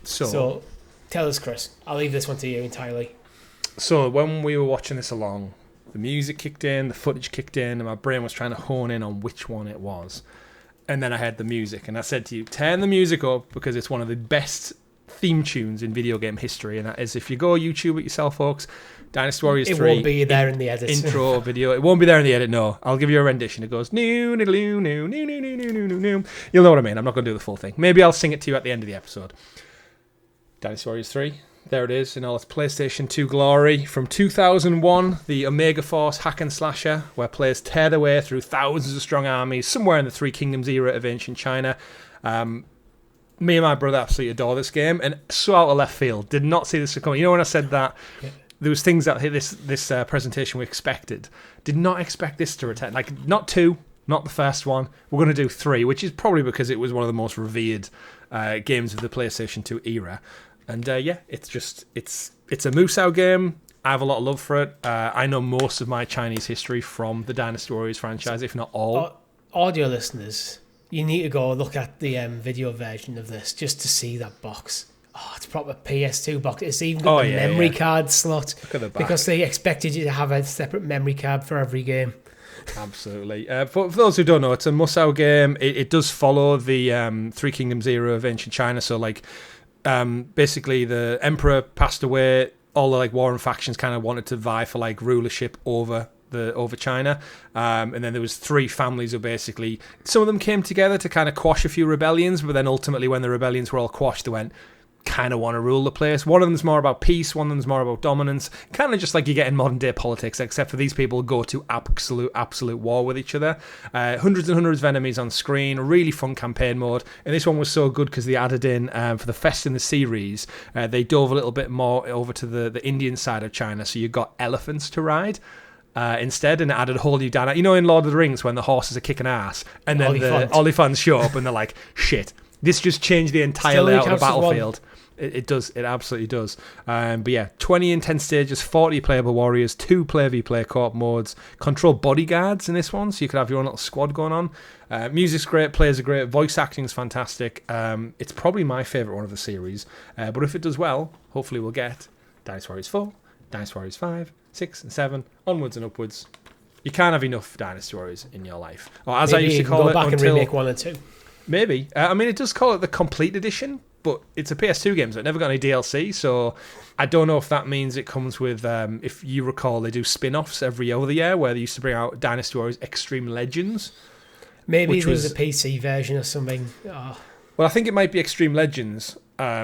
So tell us, Chris. I'll leave this one to you entirely. So when we were watching this along, the music kicked in, the footage kicked in, and my brain was trying to hone in on which one it was. And then I heard the music, and I said to you, turn the music up, because it's one of the best theme tunes in video game history. And that is, if you go YouTube it yourself, folks, Dynasty Warriors 3. It won't be there in the edit. Intro video. It won't be there in the edit, no. I'll give you a rendition. It goes, new, new, new, new, new, new, new, new, new, new. You'll know what I mean. I'm not going to do the full thing. Maybe I'll sing it to you at the end of the episode. Dynasty Warriors 3. There it is in all its PlayStation 2 glory. From 2001, the Omega Force hack and slasher, where players tear their way through thousands of strong armies, somewhere in the Three Kingdoms era of ancient China. Me and my brother absolutely adore this game, and so out of left field. Did not see this coming. You know, when I said that there was things that hit this presentation we expected. Did not expect this to return. Like, not 2, not the first one. We're going to do 3, which is probably because it was one of the most revered games of the PlayStation 2 era. And it's a Musou game. I have a lot of love for it. I know most of my Chinese history from the Dynasty Warriors franchise, if not all. Audio listeners, you need to go look at the video version of this just to see that box. Oh, it's proper PS2 box. It's even got the memory card slot. Look at the back. Because they expected you to have a separate memory card for every game. Absolutely. For those who don't know, it's a Musou game. It does follow the Three Kingdoms era of ancient China. So, like, basically the emperor passed away. All the warring factions kind of wanted to vie for rulership over China, and then there was 3 families who basically, some of them came together to kind of quash a few rebellions, but then ultimately when the rebellions were all quashed, they went, kind of want to rule the place. One of them's more about peace, one of them's more about dominance. Kind of just like you get in modern day politics, except for these people go to absolute war with each other. Hundreds and hundreds of enemies on screen, really fun campaign mode. And this one was so good because they added in, for the Fest in the series, they dove a little bit more over to the Indian side of China, so you got elephants to ride. Instead, and it added a whole new dynamic. You know, in Lord of the Rings, when the horses are kicking ass, and then the Olifants show up, and they're like, shit, this just changed the entire layout of the battlefield. It does. It absolutely does. But yeah, 20 intense stages, 40 playable warriors, 2 player v player co-op modes, control bodyguards in this one, so you could have your own little squad going on. Music's great, players are great, voice acting's fantastic. It's probably my favourite one of the series. But if it does well, hopefully we'll get Dynasty Warriors 4, Dynasty Warriors 5, 6 and 7, onwards and upwards. You can't have enough Dynasty Warriors in your life. Or as maybe I used to call go it, back and remake 1 and 2. Maybe. I mean, it does call it the complete edition, but it's a PS2 game, so it never got any DLC, so I don't know if that means it comes with, if you recall, they do spin-offs every other year, where they used to bring out Dynasty Warriors Extreme Legends. Maybe there's a PC version or something. Oh. Well, I think it might be Extreme Legends,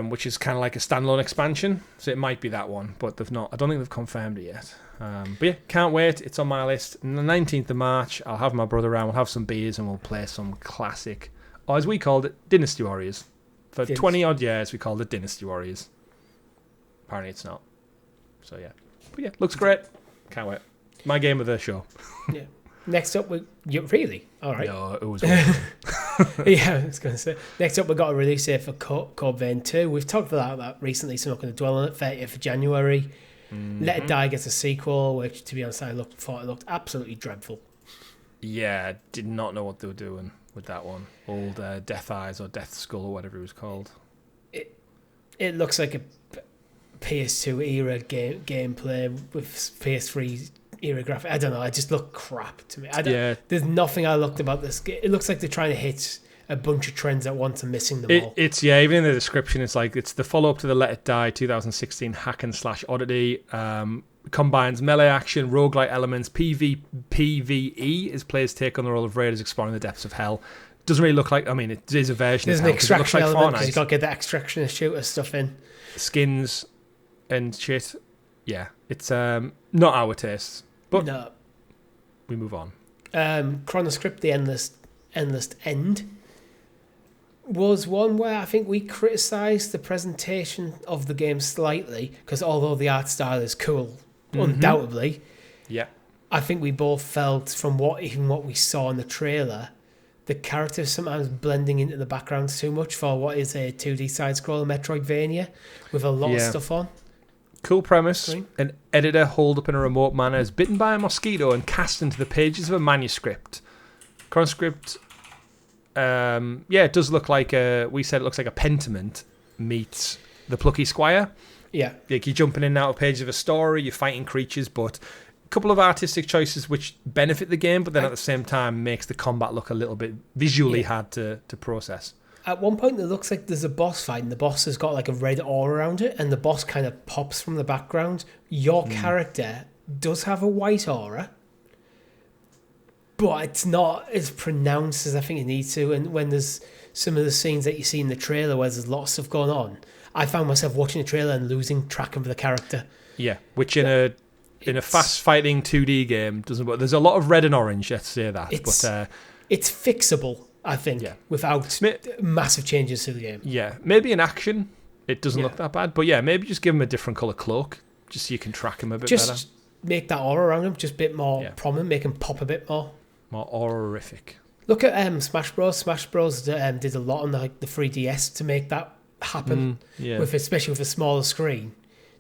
which is kind of like a standalone expansion, so it might be that one, but they've not. I don't think they've confirmed it yet. But yeah, can't wait. It's on my list. On the 19th of March, I'll have my brother around, we'll have some beers, and we'll play some classic, or as we called it, Dynasty Warriors. For 20-odd years, we called it Dynasty Warriors. Apparently it's not. So yeah. But yeah, looks great. Can't wait. My game of the show. Yeah. Next up, really? All right. No, it was yeah, I was going to say. Next up, we've got a release here for Code Vein 2. We've talked about that recently, so I'm not going to dwell on it. 30th of January. Mm-hmm. Let It Die gets a sequel, which, to be honest, I thought it looked absolutely dreadful. Yeah, did not know what they were doing with that one. Old Death Eyes or Death Skull or whatever it was called. It looks like a PS2 era gameplay with PS3 era graphics. I don't know. It just looked crap to me. There's nothing I looked about this. It looks like they're trying to hit a bunch of trends at once and missing them all. It's even in the description, it's like it's the follow-up to the Let It Die 2016 hack and slash oddity. Combines melee action, roguelike elements, PvE as players take on the role of raiders exploring the depths of hell. Doesn't really look like, I mean, it is a version There's of hell. There's an extraction element because Fortnite. you've got to get the extraction and shooter stuff in. Skins and shit. Yeah, it's not our tastes, but no. We move on. Chronoscript, The Endless End, was one where I think we criticised the presentation of the game slightly, because although the art style is cool, undoubtedly, yeah, I think we both felt from what we saw in the trailer, the characters sometimes blending into the backgrounds too much for what is a 2D side-scroller Metroidvania with a lot of stuff on. Cool premise. An editor holed up in a remote manor is bitten by a mosquito and cast into the pages of a manuscript. Chronoscript, it does look like we said it looks like a Pentiment meets the Plucky Squire. Yeah. Like you're jumping in and out of pages of a story, you're fighting creatures, but a couple of artistic choices which benefit the game, but then at the same time makes the combat look a little bit visually hard to process. At one point, it looks like there's a boss fight, and the boss has got like a red aura around it, and the boss kind of pops from the background. Your character does have a white aura, but it's not as pronounced as I think it needs to. And when there's some of the scenes that you see in the trailer where there's lots of stuff going on, I found myself watching the trailer and losing track of the character. Yeah, which in a fast fighting 2D game doesn't work. There's a lot of red and orange, let's say that. It's fixable, I think, without massive changes to the game. Yeah, maybe in action it doesn't look that bad, but yeah, maybe just give him a different colour cloak just so you can track him a bit better. Just make that aura around him just a bit more prominent, make him pop a bit more. More aura-rific. Look at Smash Bros. Smash Bros. Did a lot on the 3DS to make that happen, especially with a smaller screen,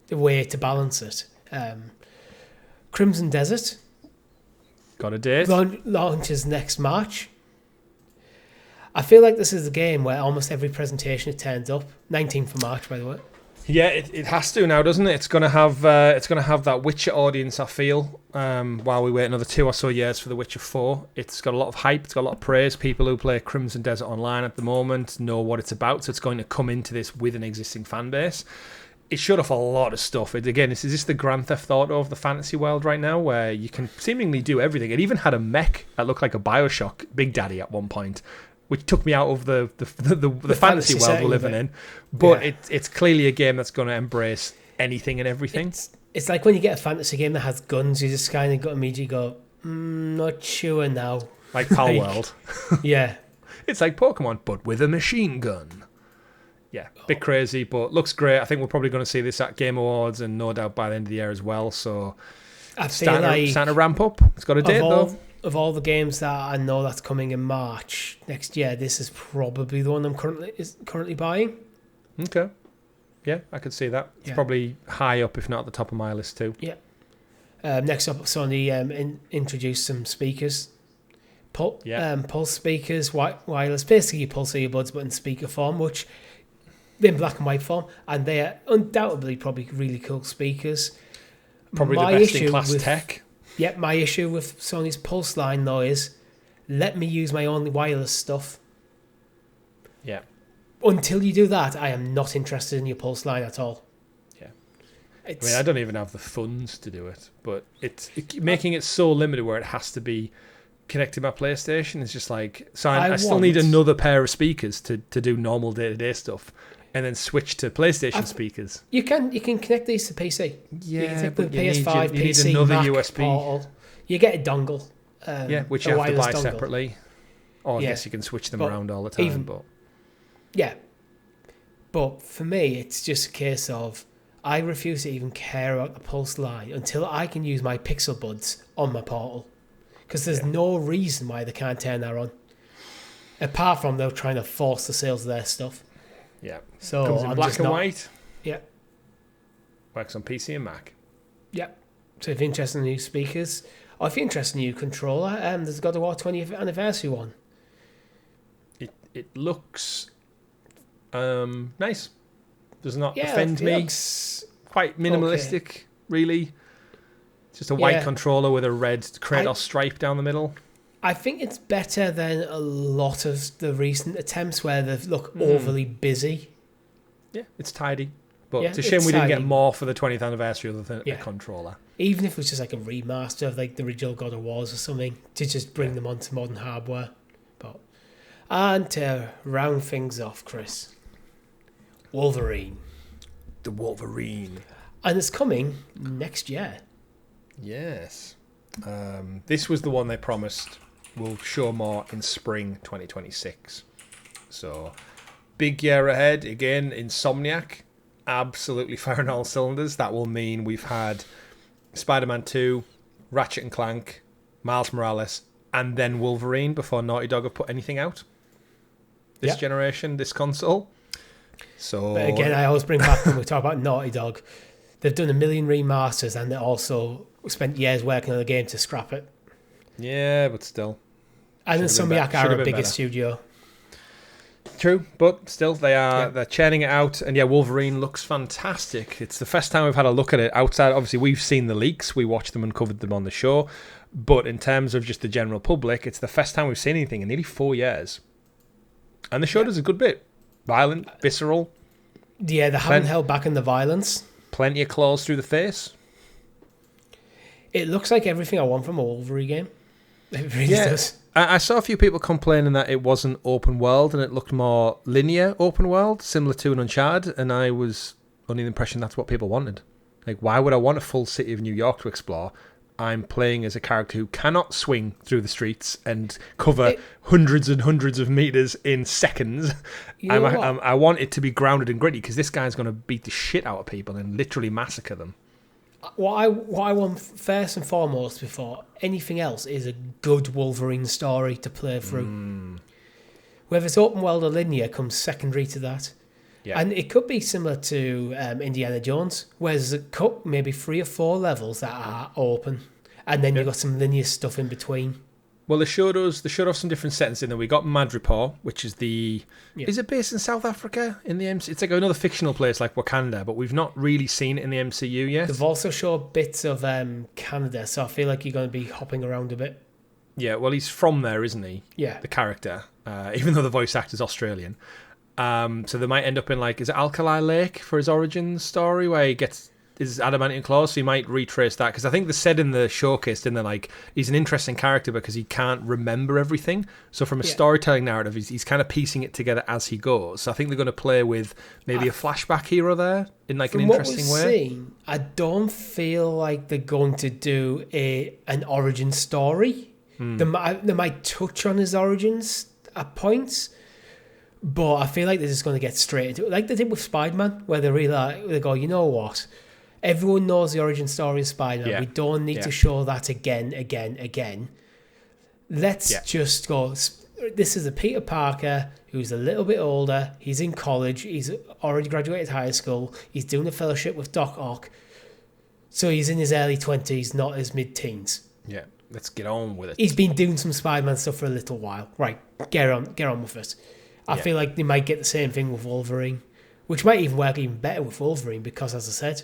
the way to balance it. Crimson Desert got a date. Launches next March. I feel like this is a game where almost every presentation it turns up. 19th of March, by the way. Yeah, it has to now, doesn't it? It's gonna have that Witcher audience, I feel. While we wait another 2 or so years for The Witcher 4, it's got a lot of hype. It's got a lot of praise. People who play Crimson Desert Online at the moment know what it's about, so it's going to come into this with an existing fan base. It showed off a lot of stuff. Is this the Grand Theft Auto of the fantasy world right now, where you can seemingly do everything? It even had a mech that looked like a Bioshock Big Daddy at one point. which took me out of the fantasy world we're living in. But it's clearly a game that's going to embrace anything and everything. It's like when you get a fantasy game that has guns, you just kind of got immediately go, not sure now. Like Palworld. Yeah. It's like Pokemon, but with a machine gun. Yeah, bit crazy, but looks great. I think we're probably going to see this at Game Awards and no doubt by the end of the year as well. So starting to ramp up. It's got a date though. Of all the games that I know that's coming in March next year, this is probably the one I'm currently buying. Okay. Yeah, I could see that. It's probably high up, if not at the top of my list too. Yeah. Next up, Sony introduced some speakers. Pulse speakers, wireless, basically you pulse earbuds but in speaker form, which in black and white form, and they are undoubtedly probably really cool speakers. Probably the best in class tech. Yeah, my issue with Sony's Pulse line though is let me use my own wireless stuff. Yeah. Until you do that, I am not interested in your Pulse line at all. Yeah. I don't even have the funds to do it, but making it so limited where it has to be connected to my PlayStation is just like, so I still need another pair of speakers to do normal day-to-day stuff and then switch to PlayStation speakers. You can connect these to PC. Yeah, but you need PC, another Mac, USB. Portal. You get a dongle. Which you have to buy dongle. Separately. Or I guess you can switch them around all the time. Yeah. But for me, it's just a case of I refuse to even care about the Pulse line until I can use my Pixel Buds on my Portal. Because there's no reason why they can't turn that on. Apart from they're trying to force the sales of their stuff. Yeah. So comes in black and white. Yeah. Works on PC and Mac. Yeah. So if you're interested in new speakers, or if you're interested in a new controller, there's God of War 20th anniversary one. It looks nice. Does not offend me. Quite minimalistic, really. Just a white controller with a red Kratos stripe down the middle. I think it's better than a lot of the recent attempts where they look overly busy. Yeah, it's tidy. But it's a shame we didn't get more for the 20th anniversary other than a controller. Even if it was just like a remaster of like the original God of Wars or something to just bring them onto modern hardware. And to round things off, Chris, Wolverine. The Wolverine. And it's coming next year. Yes. This was the one they promised will show more in spring 2026. So, big year ahead. Again, Insomniac. Absolutely firing all cylinders. That will mean we've had Spider-Man 2, Ratchet and Clank, Miles Morales, and then Wolverine before Naughty Dog have put anything out. This generation, this console. So, but again, I always bring back when we talk about Naughty Dog, they've done 1 million remasters and they also spent years working on the game to scrap it. Yeah, but still. And Insomniac are a bigger studio. True, but still they're churning it out, and Wolverine looks fantastic. It's the first time we've had a look at it outside. Obviously, we've seen the leaks, we watched them and covered them on the show, but in terms of just the general public, it's the first time we've seen anything in nearly 4 years. And the show does a good bit. Violent, visceral. Yeah, they haven't held back in the violence. Plenty of claws through the face. It looks like everything I want from a Wolverine game. It really does. I saw a few people complaining that it wasn't open world and it looked more linear open world, similar to an Uncharted, and I was under the impression that's what people wanted. Like, why would I want a full city of New York to explore? I'm playing as a character who cannot swing through the streets and cover hundreds and hundreds of meters in seconds. I want it to be grounded and gritty because this guy's going to beat the shit out of people and literally massacre them. What I want first and foremost before anything else is a good Wolverine story to play through. Whether it's open world or linear comes secondary to that. Yeah. And it could be similar to Indiana Jones, where there's maybe 3 or 4 levels that are open, and then you've got some linear stuff in between. Well, they showed us some different settings in there. We got Madripoor, which is is it based in South Africa in the MCU? It's like another fictional place like Wakanda, but we've not really seen it in the MCU yet. They've also showed bits of Canada, so I feel like you're going to be hopping around a bit. Yeah, well, he's from there, isn't he? Yeah. The character, even though the voice actor's Australian. So they might end up in is it Alkali Lake for his origin story, where he gets his adamantium claws, so you might retrace that, because I think they said in the showcase, didn't they, like, he's an interesting character because he can't remember everything. So from a storytelling narrative, he's kind of piecing it together as he goes. So I think they're going to play with maybe a flashback hero there in like an interesting way. Seeing, I don't feel like they're going to do an origin story. They might touch on his origins at points, but I feel like they're just going to get straight into it, like they did with Spider-Man, where they go, you know what? Everyone knows the origin story of Spider-Man. Yeah. We don't need to show that again. Let's just go. This is a Peter Parker who's a little bit older. He's in college. He's already graduated high school. He's doing a fellowship with Doc Ock. So he's in his early 20s, not his mid-teens. Yeah, let's get on with it. He's been doing some Spider-Man stuff for a little while. Right, get on with it. I feel like they might get the same thing with Wolverine, which might even work even better with Wolverine because, as I said,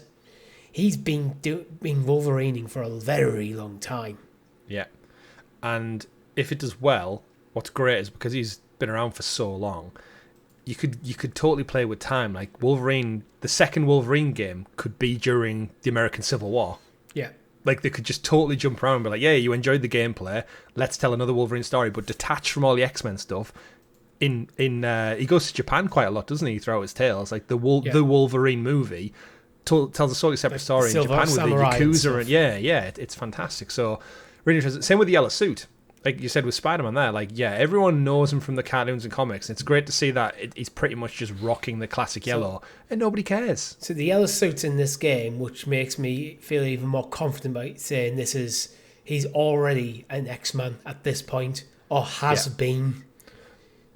he's been Wolverining for a very long time. Yeah. And if it does well, what's great is because he's been around for so long, you could totally play with time. Like Wolverine, the second Wolverine game could be during the American Civil War. Yeah. Like they could just totally jump around and be like, yeah, you enjoyed the gameplay, let's tell another Wolverine story, but detached from all the X-Men stuff. He goes to Japan quite a lot, doesn't he, throughout his tales? Like the Wolverine movie tells a totally separate story in Japan with the Yakuza and it's fantastic. So really interesting. Same with the yellow suit, like you said with Spider-Man there. Like everyone knows him from the cartoons and comics. It's great to see that he's pretty much just rocking the classic yellow and nobody cares. So the yellow suit's in this game, which makes me feel even more confident about saying he's already an X-Man at this point, or has been.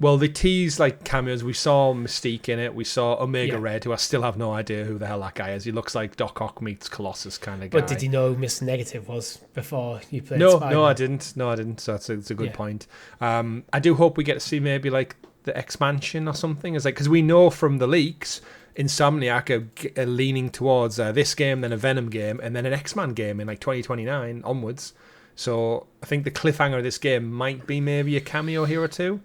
Well, they tease like cameos. We saw Mystique in it. We saw Omega Red, who I still have no idea who the hell that guy is. He looks like Doc Ock meets Colossus kind of guy. But did you know who Mr. Negative was before you played Spider-Man? No, I didn't. So that's a good point. I do hope we get to see maybe like the expansion or something. It's like, because we know from the leaks, Insomniac are leaning towards this game, then a Venom game, and then an X-Man game in like 2029 onwards. So I think the cliffhanger of this game might be maybe a cameo here or two.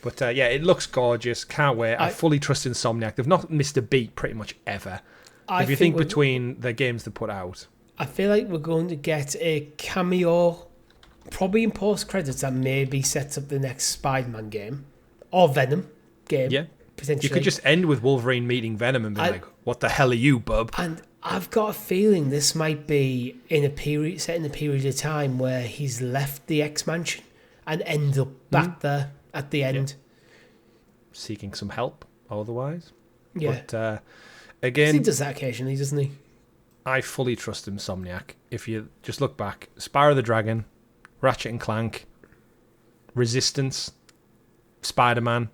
But it looks gorgeous. Can't wait. I fully trust Insomniac. They've not missed a beat pretty much ever. If you think between the games they put out. I feel like we're going to get a cameo, probably in post-credits, that maybe sets up the next Spider-Man game. Or Venom game, potentially. You could just end with Wolverine meeting Venom and be like, what the hell are you, bub? And I've got a feeling this might be set in a period of time where he's left the X-Mansion and ends up back there. At the end, seeking some help otherwise. Yeah, but again, he does that occasionally, doesn't he? I fully trust Insomniac. If you just look back, Spyro the Dragon, Ratchet and Clank, Resistance, Spider-Man.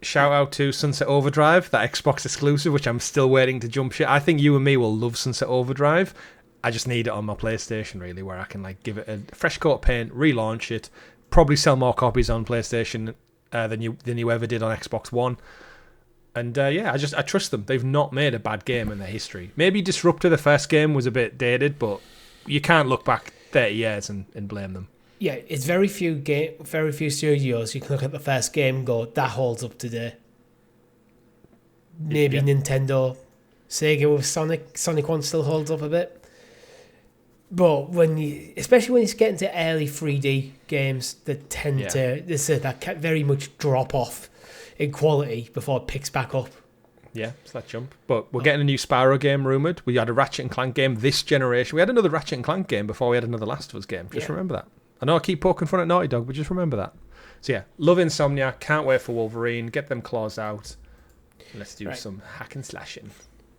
Shout out to Sunset Overdrive, that Xbox exclusive, which I'm still waiting to jump ship. I think you and me will love Sunset Overdrive. I just need it on my PlayStation, really, where I can like give it a fresh coat of paint, relaunch it. Probably sell more copies on PlayStation than you ever did on Xbox One. And I trust them. They've not made a bad game in their history. Maybe Disruptor, the first game, was a bit dated, but you can't look back 30 years and blame them. Yeah, it's very few studios you can look at the first game and go, that holds up today. Maybe Nintendo, Sega with Sonic 1 still holds up a bit. But especially when you get into early 3D games, that tend that very much drop off in quality before it picks back up. Yeah, it's that jump. But we're getting a new Spyro game rumoured. We had a Ratchet and Clank game this generation. We had another Ratchet and Clank game before we had another Last of Us game. Just remember that. I know I keep poking fun at Naughty Dog, but just remember that. So love Insomniac. Can't wait for Wolverine. Get them claws out. Let's do some hack and slashing.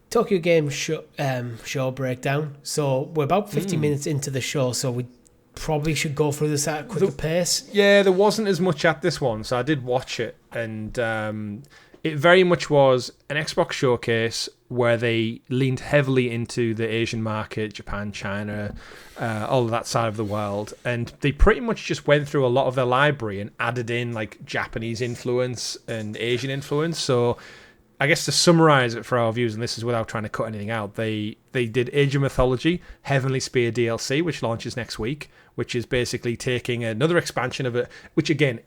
Tokyo Game show breakdown. So we're about 50 minutes into the show, so we probably should go through this at a quicker pace. Yeah, there wasn't as much at this one, so I did watch it, and it very much was an Xbox showcase where they leaned heavily into the Asian market, Japan, China, all of that side of the world, and they pretty much just went through a lot of their library and added in like Japanese influence and Asian influence. So I guess to summarize it for our viewers, and this is without trying to cut anything out, they did Age of Mythology, Heavenly Spear DLC, which launches next week, which is basically taking another expansion of it, which again,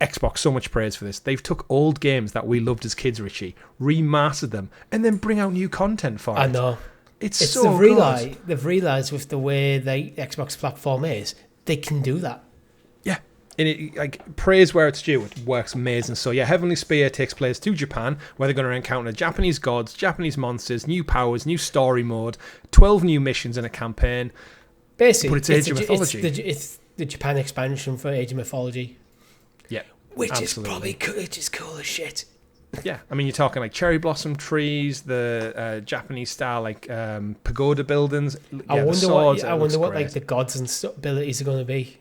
Xbox so much praise for this. They've took old games that we loved as kids, Richie, remastered them, and then bring out new content for it. I know. It's so good. They've realised with the way the Xbox platform is, they can do that. Yeah. And it, like, praise where it's due. It works amazing. So yeah, Heavenly Spear takes place to Japan, where they're going to encounter Japanese gods, Japanese monsters, new powers, new story mode, 12 new missions in a campaign. Basically, but it's Age of Mythology. It's the Japan expansion for Age of Mythology. Yeah, which absolutely. is probably cool, which is cool as shit. Yeah, I mean, you're talking like cherry blossom trees, the Japanese style like pagoda buildings. I wonder what like the gods and abilities are going to be.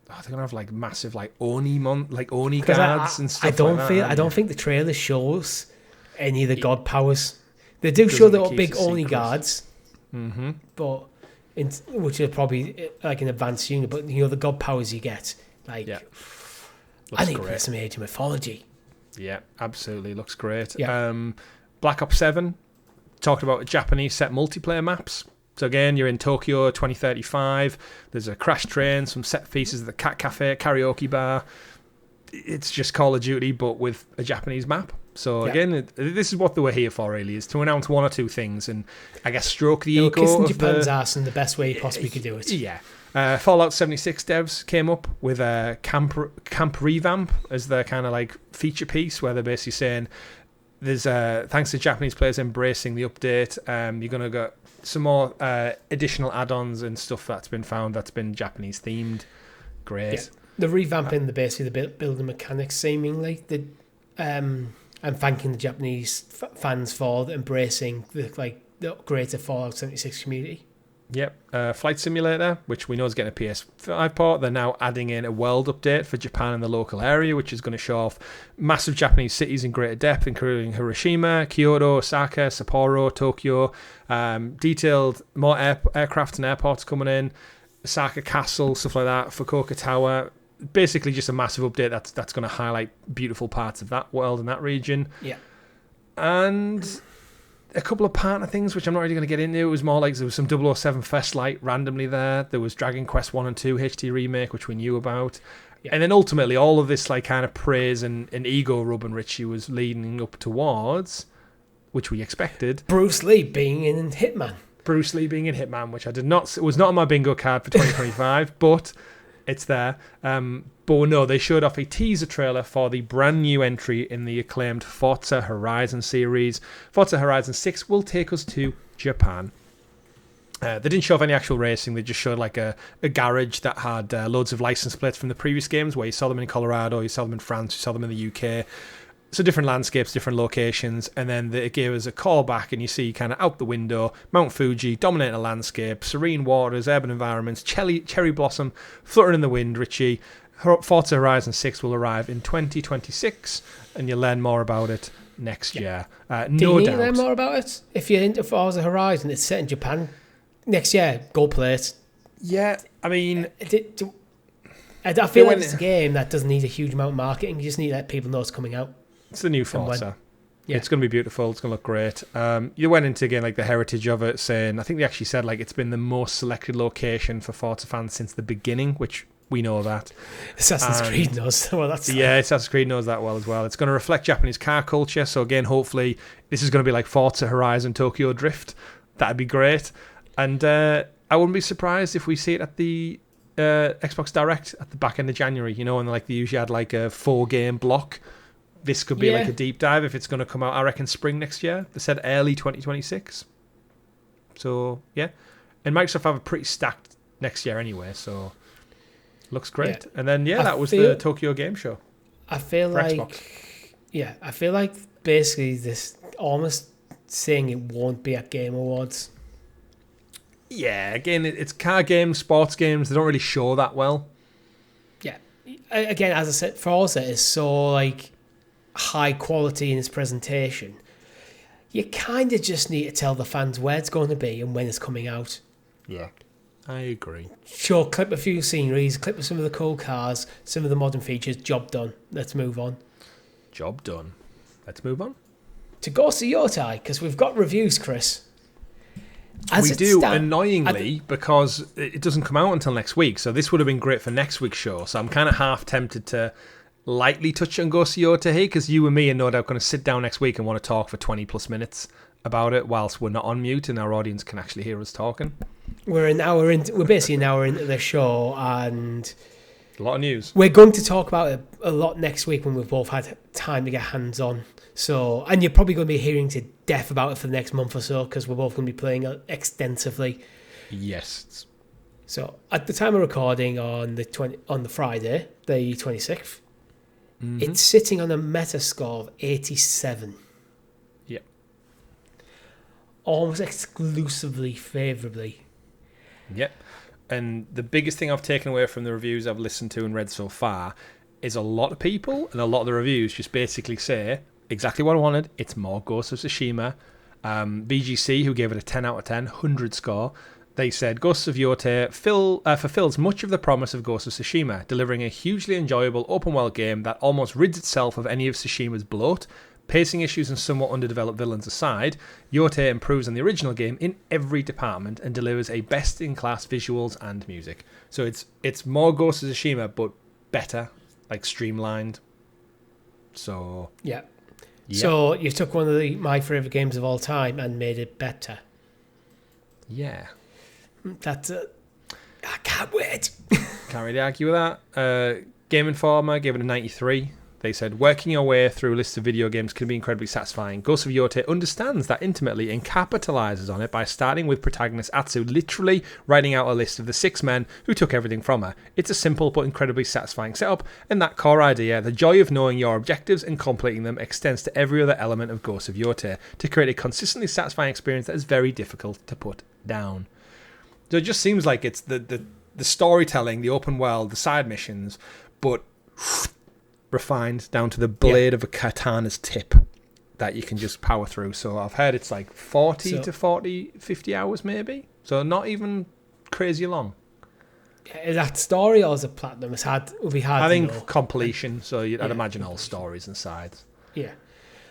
Oh, they're gonna have like massive like Oni guards and stuff. I don't think the trailer shows any of the god powers. They do show the big Oni guards, but which are probably like an advanced unit. But the god powers you get, like, I need to play some Age of Mythology. Yeah, absolutely, looks great. Yeah. Black Ops 7 talked about Japanese set multiplayer maps. So again, you're in Tokyo 2035. There's a crash train, some set pieces of the Cat Cafe, karaoke bar. It's just Call of Duty, but with a Japanese map. So again, this is what they were here for, really, is to announce one or two things and, I guess, stroke the ego kissing of Japan's ass in the best way you possibly could do it. Yeah. Fallout 76 devs came up with a camp revamp as their kind of like feature piece, where they're basically saying there's thanks to Japanese players embracing the update, you're going to get some more additional add-ons and stuff that's been found that's been Japanese themed. Great. Yeah. The revamping the building mechanics, seemingly, and thanking the Japanese fans for embracing the greater Fallout 76 community. Yep, Flight Simulator, which we know is getting a PS5 port. They're now adding in a world update for Japan and the local area, which is going to show off massive Japanese cities in greater depth, including Hiroshima, Kyoto, Osaka, Sapporo, Tokyo. Detailed more aircraft and airports coming in, Osaka Castle, stuff like that, Fukuoka Tower. Basically, just a massive update that's going to highlight beautiful parts of that world and that region. Yeah, and a couple of partner things, which I'm not really going to get into. It was more like there was some 007 First Light randomly there. There was Dragon Quest 1 and 2 HD remake, which we knew about. Yeah. And then ultimately, all of this like kind of praise and ego rubbing Richie was leading up towards, which we expected, Bruce Lee being in HItman. Bruce Lee being in HItman, which it was not on my bingo card for 2025, but it's there. But no, they showed off a teaser trailer for the brand new entry in the acclaimed Forza Horizon series. Forza Horizon 6 will take us to Japan. They didn't show off any actual racing. They just showed like a garage that had loads of license plates from the previous games, where you saw them in Colorado, you saw them in France, you saw them in the UK. So different landscapes, different locations, and then it gave us a call back, and you see kind of out the window, Mount Fuji, dominating a landscape, serene waters, urban environments, cherry blossom, fluttering in the wind, Richie. Forza Horizon 6 will arrive in 2026, and you'll learn more about it next year. Do you need to learn more about it? If you're into Forza Horizon, it's set in Japan next year. Go play it. Yeah, I mean, I feel like it's a game that doesn't need a huge amount of marketing. You just need to let people know it's coming out. It's the new Forza. Yeah. It's going to be beautiful. It's going to look great. You went into, again, like the heritage of it, saying, I think they actually said like it's been the most selected location for Forza fans since the beginning, which we know that. Assassin's Creed knows. Well, that's Assassin's Creed knows that well as well. It's going to reflect Japanese car culture. So again, hopefully this is going to be like Forza Horizon Tokyo Drift. That'd be great. And I wouldn't be surprised if we see it at the Xbox Direct at the back end of January, and like they usually had like a 4-game block. This could be like a deep dive if it's going to come out, I reckon, spring next year. They said early 2026. So, yeah. And Microsoft have a pretty stacked next year anyway, so looks great. Yeah. And then, that was the Tokyo Game Show. I feel like Xbox. I feel like basically this almost saying it won't be at Game Awards. Yeah, again, it's car games, sports games. They don't really show that well. Yeah. Again, as I said, Forza is so like high quality in its presentation. You kind of just need to tell the fans where it's going to be and when it's coming out. Yeah, I agree. Sure, clip a few sceneries, clip some of the cool cars, some of the modern features. Job done. Let's move on. Job done. Let's move on. To go see Yotei, because we've got reviews, Chris. We do, annoyingly, because it doesn't come out until next week. So this would have been great for next week's show. So I'm kind of half tempted to lightly touch on Ghost of Yotei, because you and me are no doubt going to sit down next week and want to talk for 20 plus minutes about it whilst we're not on mute and our audience can actually hear us talking. We're basically an hour into the show, and a lot of news. We're going to talk about it a lot next week when we've both had time to get hands on. So, and you're probably going to be hearing to death about it for the next month or so, because we're both going to be playing it extensively. Yes. So, at the time of recording on the Friday, the 26th, it's sitting on a meta score of 87. Yep. Almost exclusively favourably. Yep. And the biggest thing I've taken away from the reviews I've listened to and read so far is a lot of people and a lot of the reviews just basically say exactly what I wanted. It's more Ghost of Tsushima. BGC, who gave it a 10 out of 10, 100 score, they said Ghost of Yotei fulfills much of the promise of Ghost of Tsushima, delivering a hugely enjoyable open-world game that almost rids itself of any of Tsushima's bloat. Pacing issues and somewhat underdeveloped villains aside, Yotei improves on the original game in every department and delivers a best-in-class visuals and music. So it's more Ghost of Tsushima, but better, like streamlined. So yeah. So you took one of my favourite games of all time and made it better. Yeah. That's I can't wait. Can't really argue with that. Game Informer gave it a 93. They said, working your way through a list of video games can be incredibly satisfying. Ghost of Yotei understands that intimately and capitalizes on it by starting with protagonist Atsu literally writing out a list of the 6 men who took everything from her. It's a simple but incredibly satisfying setup, and that core idea, the joy of knowing your objectives and completing them, extends to every other element of Ghost of Yotei to create a consistently satisfying experience that is very difficult to put down. So it just seems like it's the storytelling, the open world, the side missions, but refined down to the blade of a katana's tip that you can just power through. So I've heard it's like 40 to 50 hours maybe. So not even crazy long. Is that story or is it platinum? Will be hard I to think know. completion, so I'd imagine all stories and sides. Yeah.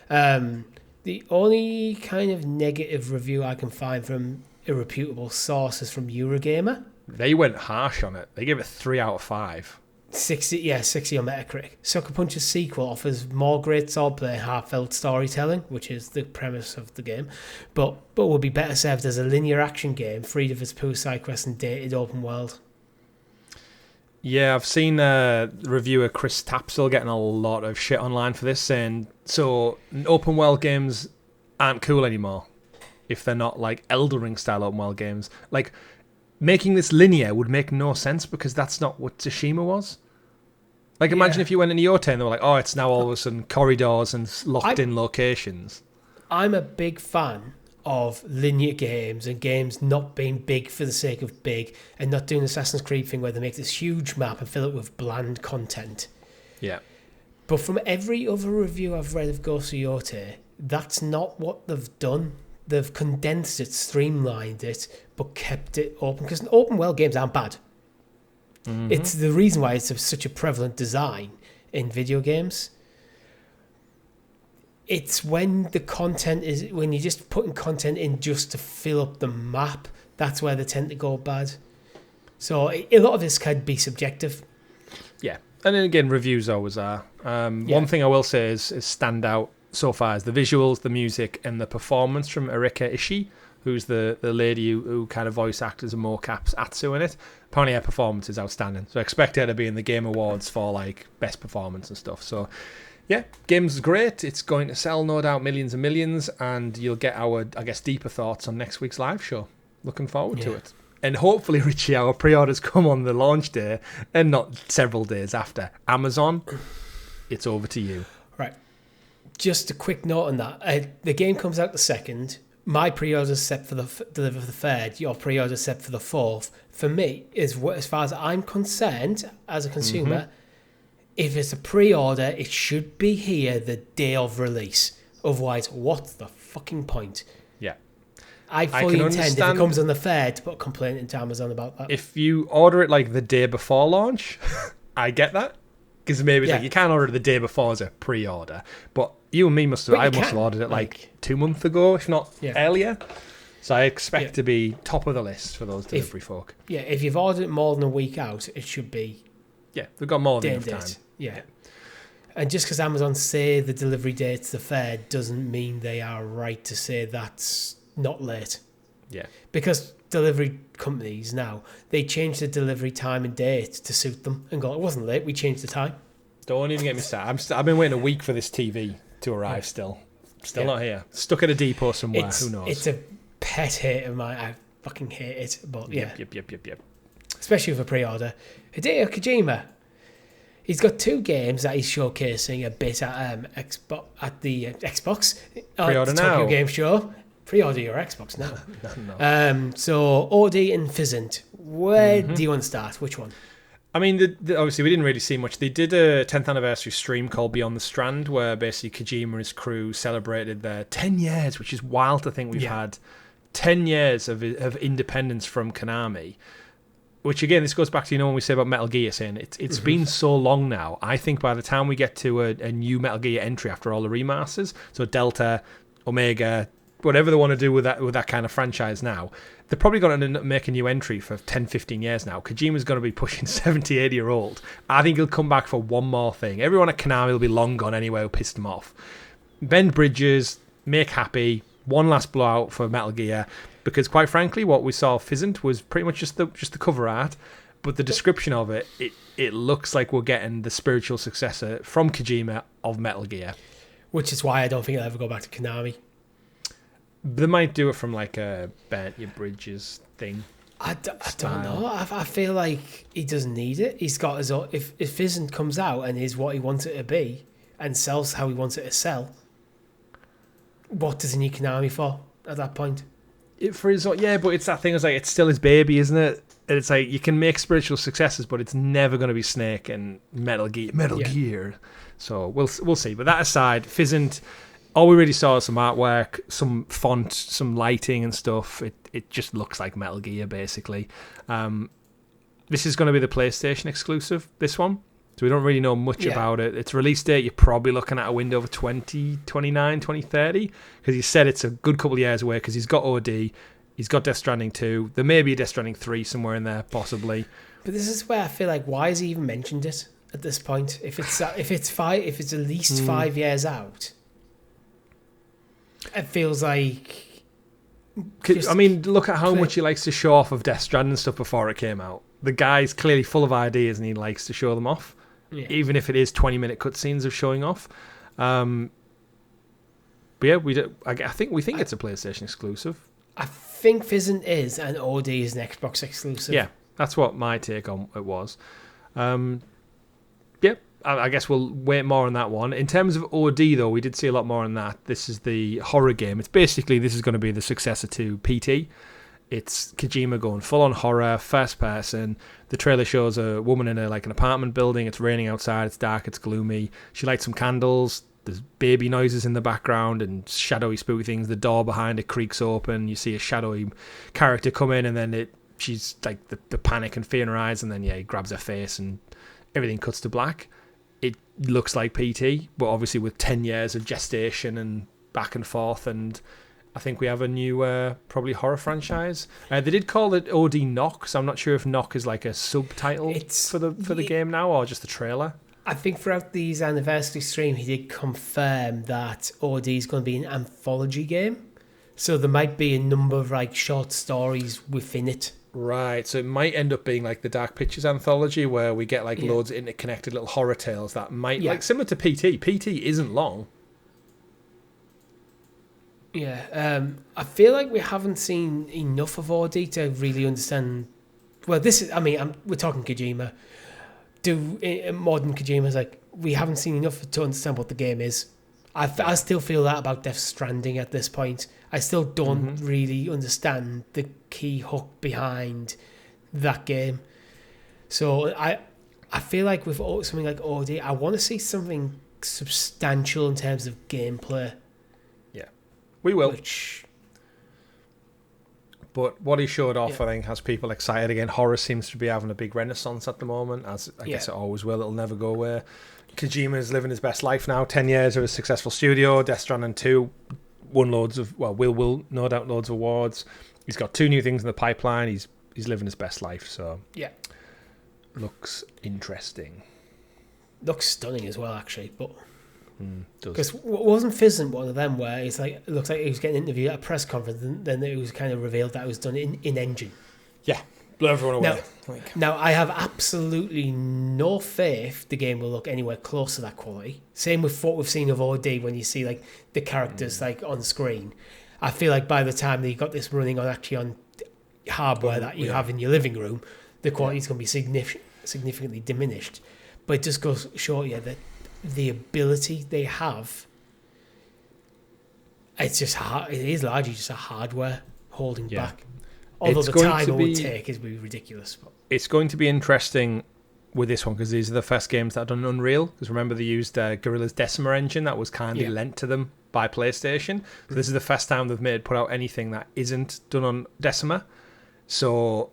The only kind of negative review I can find from a reputable source is from Eurogamer. They went harsh on it. They gave it 3 out of 5. 60 on Metacritic. Sucker Punch's sequel offers more great swordplay and heartfelt storytelling, which is the premise of the game, but would be better served as a linear action game, freed of its poor side quests and dated open world. Yeah, I've seen reviewer Chris Tapsell getting a lot of shit online for this, saying so open world games aren't cool anymore if they're not like Elden Ring style open world games. Like, making this linear would make no sense because that's not what Tsushima was. Like, imagine if you went into Yotei and they were like, oh, it's now all of a sudden corridors and locked-in locations. I'm a big fan of linear games and games not being big for the sake of big and not doing the Assassin's Creed thing where they make this huge map and fill it with bland content. Yeah. But from every other review I've read of Ghost of Yotei, that's not what they've done. They've condensed it, streamlined it, but kept it open. Because open world games aren't bad. Mm-hmm. It's the reason why it's such a prevalent design in video games. It's when the content is, when you're just putting content in just to fill up the map, that's where they tend to go bad. So a lot of this can be subjective. Yeah. And then again, reviews always are. One thing I will say is stand out so far is the visuals, the music, and the performance from Erika Ishii, who's the lady who kind of voice acts as a mocaps Atsu in it. Apparently her performance is outstanding. So I expect her to be in the Game Awards for like best performance and stuff. So yeah, game's great. It's going to sell, no doubt, millions and millions, and you'll get our, I guess, deeper thoughts on next week's live show. Looking forward to it. And hopefully, Richie, our pre-orders come on the launch day and not several days after. Amazon, it's over to you. Right. Just a quick note on that. The game comes out the 2nd. My pre-order's set for deliver for the 3rd. Your pre-order's set for the 4th. For me, as far as I'm concerned, as a consumer, if it's a pre-order, it should be here the day of release. Otherwise, what's the fucking point? Yeah. I fully intend, if it comes on the 3rd, to put a complaint into Amazon about that. If you order it like the day before launch, I get that. Because maybe it's like you can't order it the day before as a pre-order. But you and me must have ordered it like 2 months ago, if not earlier. So I expect to be top of the list for those delivery folk. Yeah, if you've ordered it more than a week out, it should be... Yeah, they've got more than enough time. Yeah. And just because Amazon say the delivery date's the fair doesn't mean they are right to say that's not late. Yeah. Because delivery companies now, they change the delivery time and date to suit them and go, it wasn't late, we changed the time. Don't even get me started. I've been waiting a week for this TV to arrive still. Still not here. Stuck at a depot somewhere. Who knows? It's a pet hate of mine. I fucking hate it. But yeah. Yep. Especially with a pre-order. Hideo Kojima. He's got 2 games that he's showcasing a bit at the Xbox. Pre-order now. Tokyo Game Show. Pre-order your Xbox now. No. So OD and Physint. Where do you want to start? Which one? I mean, obviously, we didn't really see much. They did a 10th anniversary stream called Beyond the Strand, where basically Kojima and his crew celebrated their 10 years, which is wild to think we've had 10 years of independence from Konami. Which, again, this goes back to, when we say about Metal Gear, saying it's been so long now. I think by the time we get to a new Metal Gear entry after all the remasters, so Delta, Omega, whatever they want to do with that kind of franchise now, they're probably going to end up making a new entry for 10, 15 years now. Kojima's going to be pushing 70, 80-year-old. I think he'll come back for one more thing. Everyone at Konami will be long gone anyway who pissed him off. Bend bridges, make happy, one last blowout for Metal Gear, because quite frankly, what we saw of Physint was pretty much just the cover art, but the description of it looks like we're getting the spiritual successor from Kojima of Metal Gear. Which is why I don't think I'll ever go back to Konami. They might do it from like a bent your bridges thing. I don't know. I feel like he doesn't need it. He's got his own. If Physint comes out and is what he wants it to be and sells how he wants it to sell, what does he need Konami for at that point? But it's that thing. It's like it's still his baby, isn't it? And it's like you can make spiritual successes, but it's never going to be Snake and Metal Gear. So we'll see. But that aside, Physint. All we really saw is some artwork, some font, some lighting and stuff. It just looks like Metal Gear, basically. This is going to be the PlayStation exclusive, this one. So we don't really know much about it. Its release date, you're probably looking at a window of 2029, 2030. Because he said it's a good couple of years away because he's got OD, he's got Death Stranding 2. There may be a Death Stranding 3 somewhere in there, possibly. But this is where I feel like, why has he even mentioned it at this point? If it's at least 5 years out... It feels like... look at how much he likes to show off of Death Stranding and stuff before it came out. The guy's clearly full of ideas and he likes to show them off, even if it is 20-minute cutscenes of showing off. But yeah, I think it's a PlayStation exclusive. I think Physint is, and OD is an Xbox exclusive. Yeah, that's what my take on it was. I guess we'll wait more on that one. In terms of OD, though, we did see a lot more on that. This is the horror game. This is going to be the successor to PT. It's Kojima going full-on horror, first person. The trailer shows a woman in an apartment building. It's raining outside. It's dark. It's gloomy. She lights some candles. There's baby noises in the background and shadowy, spooky things. The door behind it creaks open. You see a shadowy character come in, and then she's like the panic and fear in her eyes, and then he grabs her face, and everything cuts to black. It looks like PT, but obviously with 10 years of gestation and back and forth, and I think we have a new probably horror franchise. They did call it OD Knock, so I'm not sure if Knock is like a subtitle for the game now or just the trailer. I think throughout these anniversary stream, he did confirm that OD is going to be an anthology game, so there might be a number of short stories within it. Right, so it might end up being like the Dark Pictures anthology where we get loads of interconnected little horror tales that might, similar to PT. PT isn't long. Yeah, I feel like we haven't seen enough of OD to really understand. Well, we're talking Kojima. Modern Kojima's we haven't seen enough to understand what the game is. I still feel that about Death Stranding at this point. I still don't really understand the key hook behind that game. So I feel like with something like OD, I want to see something substantial in terms of gameplay. Yeah, we will. But what he showed off, I think, has people excited again. Horror seems to be having a big renaissance at the moment, as I guess it always will. It'll never go away. Kojima is living his best life now. 10 years of a successful studio. Death Stranding 2 won will no doubt loads of awards. He's got 2 new things in the pipeline. He's living his best life. So yeah, looks interesting. Looks stunning as well, actually. But Does. because wasn't Physint one of them where it's like it looks like he was getting interviewed at a press conference, and then it was kind of revealed that it was done in engine. Yeah, blow everyone away. Now I have absolutely no faith the game will look anywhere close to that quality. Same with what we've seen of OD when you see like the characters like on screen. I feel like by the time that you got this running on hardware that you have in your living room, the quality is going to be significantly diminished. But it just goes to show you that the ability they have, it's just hard. It is largely just a hardware holding back. Although the time it would take is be ridiculous. But. It's going to be interesting with this one because these are the first games that are done in Unreal. Because remember, they used Guerrilla's Decima engine that was kindly lent to them by PlayStation. So this is the first time they've put out anything that isn't done on Decima. So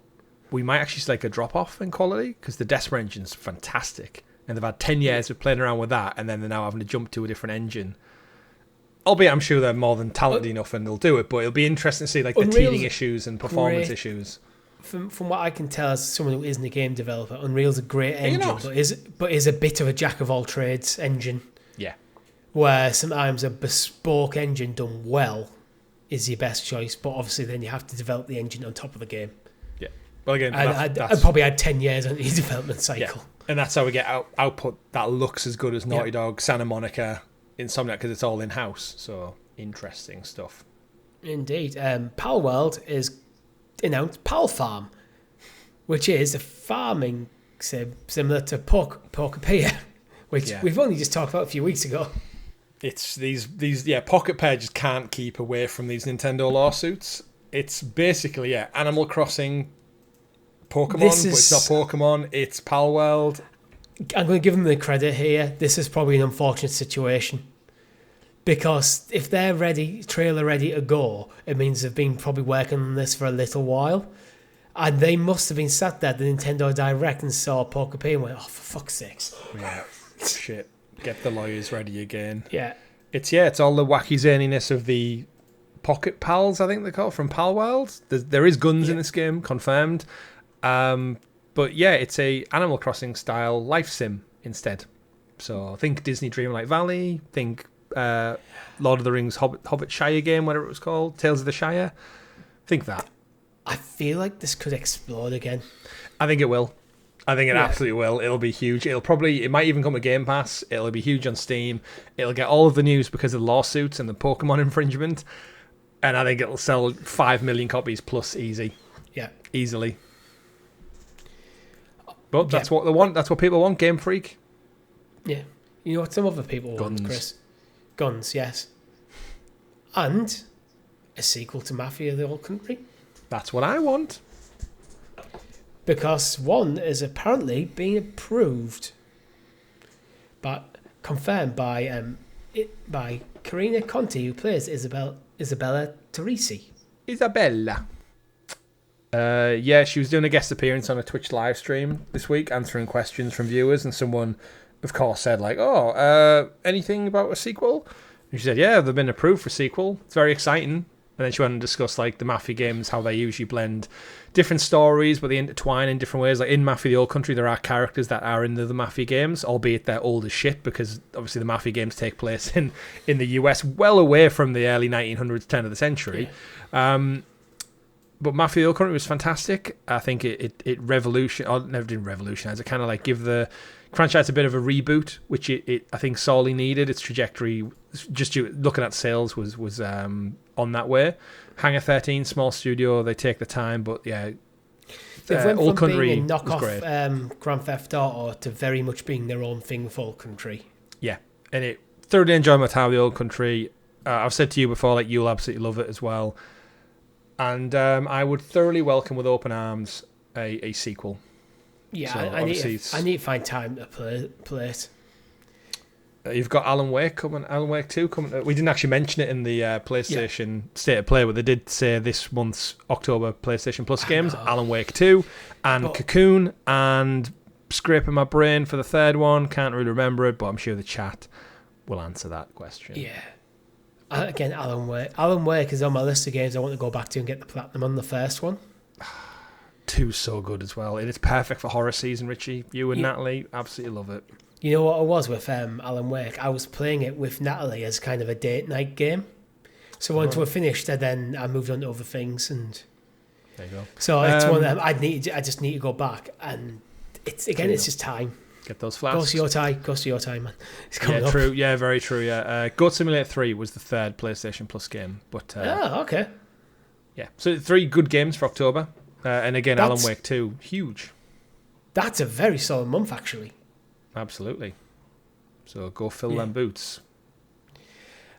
we might actually see like a drop off in quality because the Decima engine's fantastic, and they've had 10 years of playing around with that, and then they're now having to jump to a different engine. Albeit, I'm sure they're more than talented enough and they'll do it. But it'll be interesting to see like the teething issues and performance issues. From what I can tell, as someone who isn't a game developer, Unreal's a great engine, but is a bit of a jack of all trades engine. Yeah. Where sometimes a bespoke engine done well is your best choice, but obviously then you have to develop the engine on top of the game. Yeah. Well, again, I'd probably had 10 years on the development cycle. Yeah. And that's how we get output that looks as good as Naughty Dog, Santa Monica, Insomniac, because it's all in-house. So, interesting stuff. Indeed. Palworld is announced Palfarm, which is a farming sim similar to Poker, which we've only just talked about a few weeks ago. It's these Pocket Pair just can't keep away from these Nintendo lawsuits. It's basically Animal Crossing Pokemon, but it's not Pokemon, it's Palworld. I'm going to give them the credit here. This is probably an unfortunate situation. Because if they're trailer ready to go, it means they've been probably working on this for a little while. And they must have been sat there at the Nintendo Direct and saw Poker P and went, oh, for fuck's sakes. Yeah, shit. Get the lawyers ready again. Yeah. It's all the wacky zaniness of the Pocket Pals, I think they're called, from Palworld. There is guns in this game, confirmed. But yeah, it's a Animal Crossing style life sim instead. So think Disney Dreamlight Valley, think Lord of the Rings Hobbit Shire game, whatever it was called, Tales of the Shire. Think that. I feel like this could explode again. I think it will. I think it absolutely will. It'll be huge. It might even come with Game Pass. It'll be huge on Steam. It'll get all of the news because of the lawsuits and the Pokemon infringement. And I think it'll sell 5 million copies plus easy. Yeah. Easily. But that's what they want. That's what people want, Game Freak. Yeah. You know what some other people want, Chris? Guns, yes. And a sequel to Mafia, the Old Country. That's what I want. Because one is apparently being approved, but confirmed by Karina Conti, who plays Isabella Teresi. Isabella. She was doing a guest appearance on a Twitch live stream this week, answering questions from viewers, and someone, of course, said like, anything about a sequel? And she said, yeah, they've been approved for a sequel. It's very exciting. And then she went and discussed like the Mafia games, how they usually blend different stories, but they intertwine in different ways. Like in Mafia the Old Country, there are characters that are in the Mafia games, albeit they're old as shit, because obviously the Mafia games take place in the US, well away from the early 1900s, turn of the century. Yeah. But Mafia the Old Country was fantastic. I think it never did revolutionize. It kind of like give the franchise a bit of a reboot, which it I think sorely needed. Its trajectory, just looking at sales, was on that way. Hangar 13, small studio, they take the time, but yeah, they went Old from Country being a knockoff Grand Theft Auto to very much being their own thing with Old Country. Yeah, and it thoroughly enjoyed my time with the Old Country. I've said to you before, like you'll absolutely love it as well, and I would thoroughly welcome with open arms a sequel. Yeah, so I need to find time to play it. You've got Alan Wake coming, Alan Wake 2 coming. We didn't actually mention it in the PlayStation State of Play, but they did say this month's October PlayStation Plus games, Alan Wake 2 and Cocoon, and scraping my brain for the third one. Can't really remember it, but I'm sure the chat will answer that question. Yeah. Again, Alan Wake. Alan Wake is on my list of games I want to go back to and get the platinum on the first one. 2's so good as well. It is perfect for horror season, Richie. You and Natalie absolutely love it. You know what it was with Alan Wake? I was playing it with Natalie as kind of a date night game. So once we're finished, then I moved on to other things, and there you go. So it's one of them. I just need to go back, and it's just time. Get those flasks. Go to Yotei, man. It's coming yeah, up. true. Yeah, very true. Yeah, Goat Simulator 3 was the third PlayStation Plus game, but okay. Yeah, so 3 good games for October, and again, Alan Wake 2, huge. That's a very solid month, actually. Absolutely. So go fill them boots.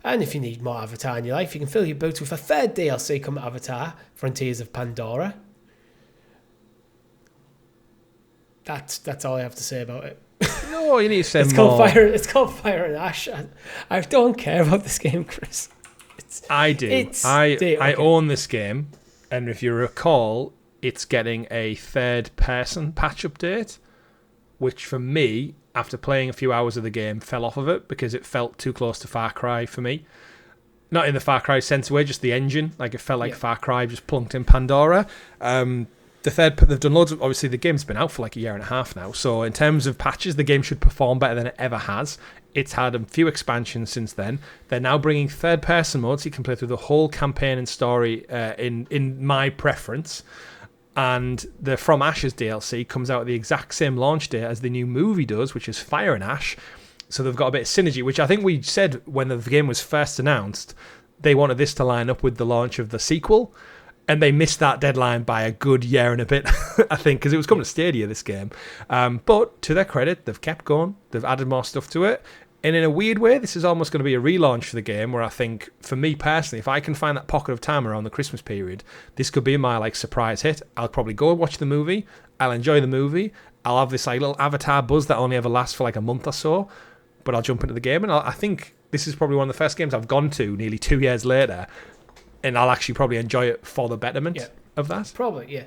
And if you need more Avatar in your life, you can fill your boots with a third DLC coming to Avatar, Frontiers of Pandora. That's all I have to say about it. No, you need to say it's more. It's called Fire and Ash. I don't care about this game, Chris. I do. I own this game, and if you recall, it's getting a third-person patch update, which for me, after playing a few hours of the game, fell off of it because it felt too close to Far Cry for me. Not in the Far Cry sense way, just the engine. Like, it felt like Far Cry just plunked in Pandora. They've done loads of... Obviously, the game's been out for like a year and a half now, so in terms of patches, the game should perform better than it ever has. It's had a few expansions since then. They're now bringing third-person mode, so you can play through the whole campaign and story in my preference. And the From Ashes DLC comes out at the exact same launch date as the new movie does, which is Fire and Ash. So they've got a bit of synergy, which I think we said when the game was first announced, they wanted this to line up with the launch of the sequel. And they missed that deadline by a good year and a bit, I think, because it was coming to Stadia, this game. But to their credit, they've kept going. They've added more stuff to it. And in a weird way, this is almost going to be a relaunch for the game, where I think, for me personally, if I can find that pocket of time around the Christmas period, this could be my surprise hit. I'll probably go watch the movie. I'll enjoy the movie. I'll have this little Avatar buzz that only ever lasts for a month or so. But I'll jump into the game, and I think this is probably one of the first games I've gone to nearly 2 years later, and I'll actually probably enjoy it for the betterment of that. Probably, yeah.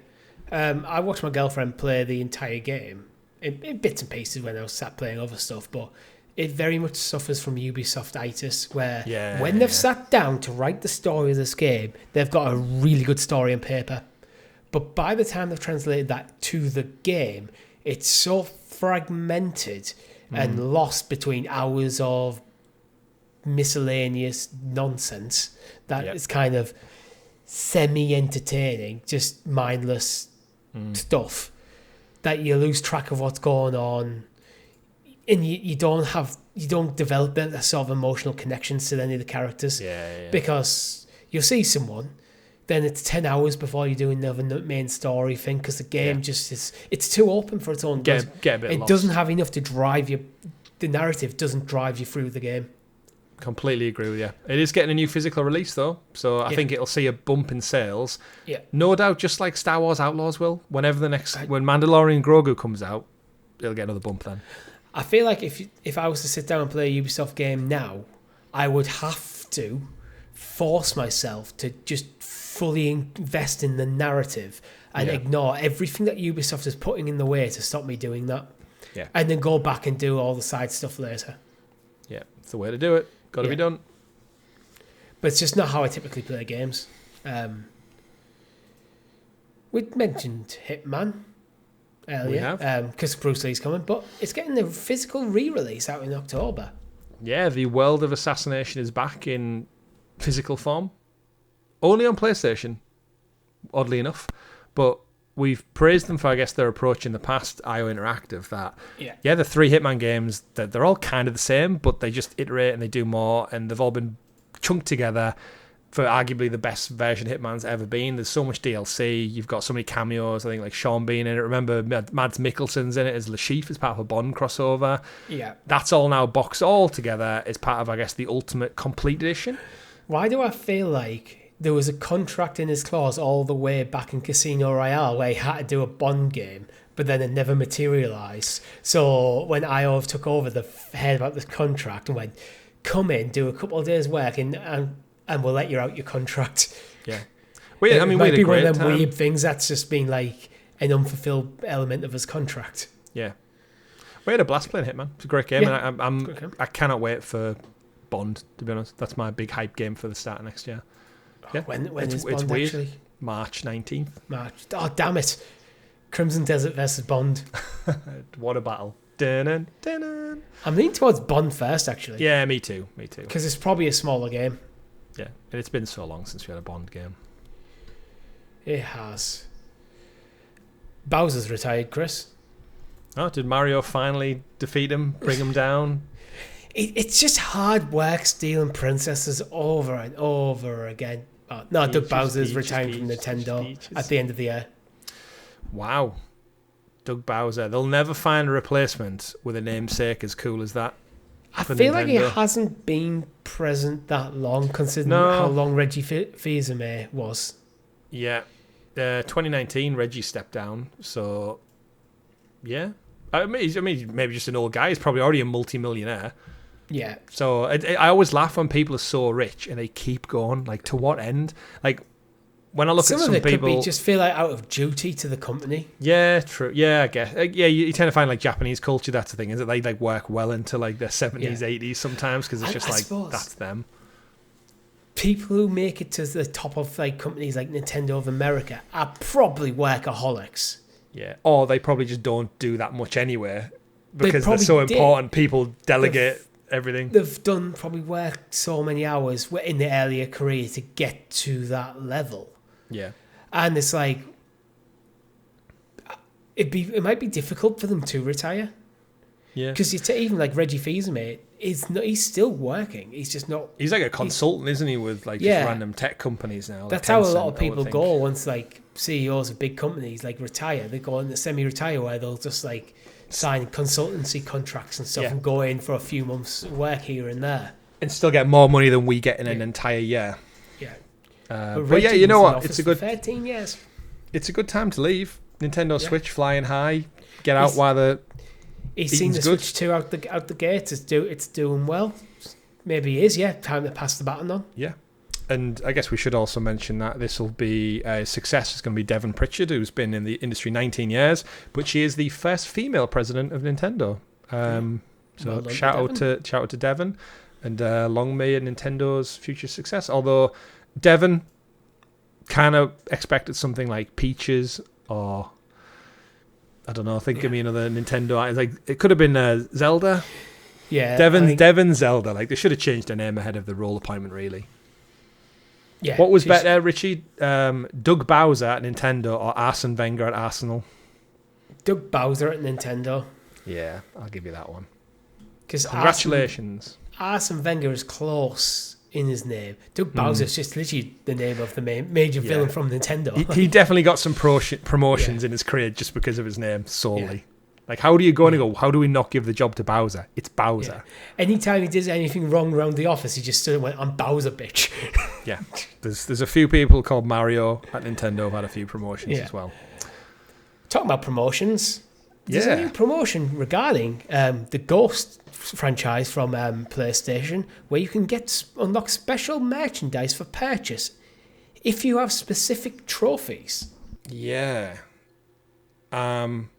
I watched my girlfriend play the entire game in bits and pieces when I was sat playing other stuff, but it very much suffers from Ubisoft-itis, where when they've sat down to write the story of this game, they've got a really good story on paper. But by the time they've translated that to the game, it's so fragmented and lost between hours of miscellaneous nonsense that it's kind of semi-entertaining, just mindless stuff, that you lose track of what's going on, and you don't develop that sort of emotional connections to any of the characters, because you'll see someone, then it's 10 hours before you're doing the main story thing, because the game just it's too open for its own good. Get a bit it lost. Doesn't have enough to drive you. The narrative doesn't drive you through the game. Completely agree with you. It is getting a new physical release, though, so I think it'll see a bump in sales. Yeah, no doubt, just like Star Wars Outlaws will. Whenever when Mandalorian Grogu comes out, it'll get another bump then. I feel like if I was to sit down and play a Ubisoft game now, I would have to force myself to just fully invest in the narrative and ignore everything that Ubisoft is putting in the way to stop me doing that. Yeah. And then go back and do all the side stuff later. Yeah, it's the way to do it. Got to be done. But it's just not how I typically play games. We mentioned Hitman earlier, because Bruce Lee's coming, but it's getting a physical re-release out in October. Yeah, the world of assassination is back in physical form. Only on PlayStation, oddly enough. But we've praised them for, I guess, their approach in the past, IO Interactive, that, the 3 Hitman games, they're all kind of the same, but they just iterate and they do more, and they've all been chunked together for arguably the best version Hitman's ever been. There's so much DLC. You've got so many cameos. I think like Sean Bean in it. Remember, Mads Mikkelsen's in it as Lashif as part of a Bond crossover. Yeah. That's all now boxed all together as part of, I guess, the ultimate complete edition. Why do I feel like there was a contract in his clause all the way back in Casino Royale where he had to do a Bond game, but then it never materialised? So when IO took over the head about this contract and went, come in, do a couple of days' work, and we'll let you out your contract. Yeah. It might be one of them weird things that's just been like an unfulfilled element of his contract. Yeah. We had a blast playing Hitman. It's a great game, and I cannot wait for Bond, to be honest. That's my big hype game for the start of next year. Yeah. When is Bond weird. actually? March 19th. Oh, damn it. Crimson Desert versus Bond. What a battle. Dun, dun, dun. I'm leaning towards Bond first, actually. Yeah, me too. Because it's probably a smaller game. Yeah, and it's been so long since we had a Bond game. It has. Bowser's retired, Chris. Oh, did Mario finally defeat him, bring him down? It's just hard work stealing princesses over and over again. Oh, no, Doug Bowser's retiring from Nintendo at the end of the year. Wow. Doug Bowser. They'll never find a replacement with a namesake as cool as that. I feel like he hasn't been present that long, considering how long Reggie Fils-Aimé was. Yeah. 2019, Reggie stepped down, so yeah. I mean, maybe just an old guy. He's probably already a multi-millionaire. Yeah. So I always laugh when people are so rich and they keep going. Like, to what end? Like, when I look at some people, could be just feel like out of duty to the company. Yeah, true. Yeah, I guess. Yeah, you tend to find like Japanese culture. That's the thing, is that they like work well into like their 70s, 80s sometimes, because it's just like that's them. People who make it to the top of like companies like Nintendo of America are probably workaholics. Yeah, or they probably just don't do that much anyway because they're so important. People delegate everything. They've probably worked so many hours in their earlier career to get to that level. Yeah, and it's like it might be difficult for them to retire. Yeah, because even like Reggie Fils-Aimé he's still working. He's just not. He's like a consultant, isn't he, with like just random tech companies now. That's how a lot of people go once like CEOs of big companies like retire. They go in the semi-retire where they'll just like sign consultancy contracts and stuff and go in for a few months work here and there and still get more money than we get in an entire year. Yeah. But yeah, you know what? It's a good 13 years. It's a good time to leave. Nintendo Switch flying high. Get out while the he's seen the Switch 2 out the gate. It's doing well. Maybe it is. Yeah, time to pass the baton on. Yeah, and I guess we should also mention that this will be a success. It's going to be Devon Pritchard, who's been in the industry 19 years, but she is the first female president of Nintendo. So shout out to Devon, and long may Nintendo's future success. Although Devon kind of expected something like Peaches or I don't know. Think of me another Nintendo. Like it could have been Zelda. Yeah, Devon Zelda. Like they should have changed their name ahead of the role appointment. Really. Yeah. What was better, Richie? Doug Bowser at Nintendo or Arsene Wenger at Arsenal? Doug Bowser at Nintendo. Yeah, I'll give you that one. Congratulations. Arsene Wenger is close in his name. Doug Bowser is just literally the name of the major villain from Nintendo. He definitely got some promotions in his career just because of his name solely. Yeah. Like, how do you go and go, how do we not give the job to Bowser? It's Bowser. Yeah. Anytime he does anything wrong around the office, he just stood and went, I'm Bowser, bitch. Yeah. There's a few people called Mario at Nintendo who've had a few promotions as well. Talking about promotions, there's a new promotion regarding the Ghost franchise from PlayStation, where you can unlock special merchandise for purchase if you have specific trophies. Yeah. I'm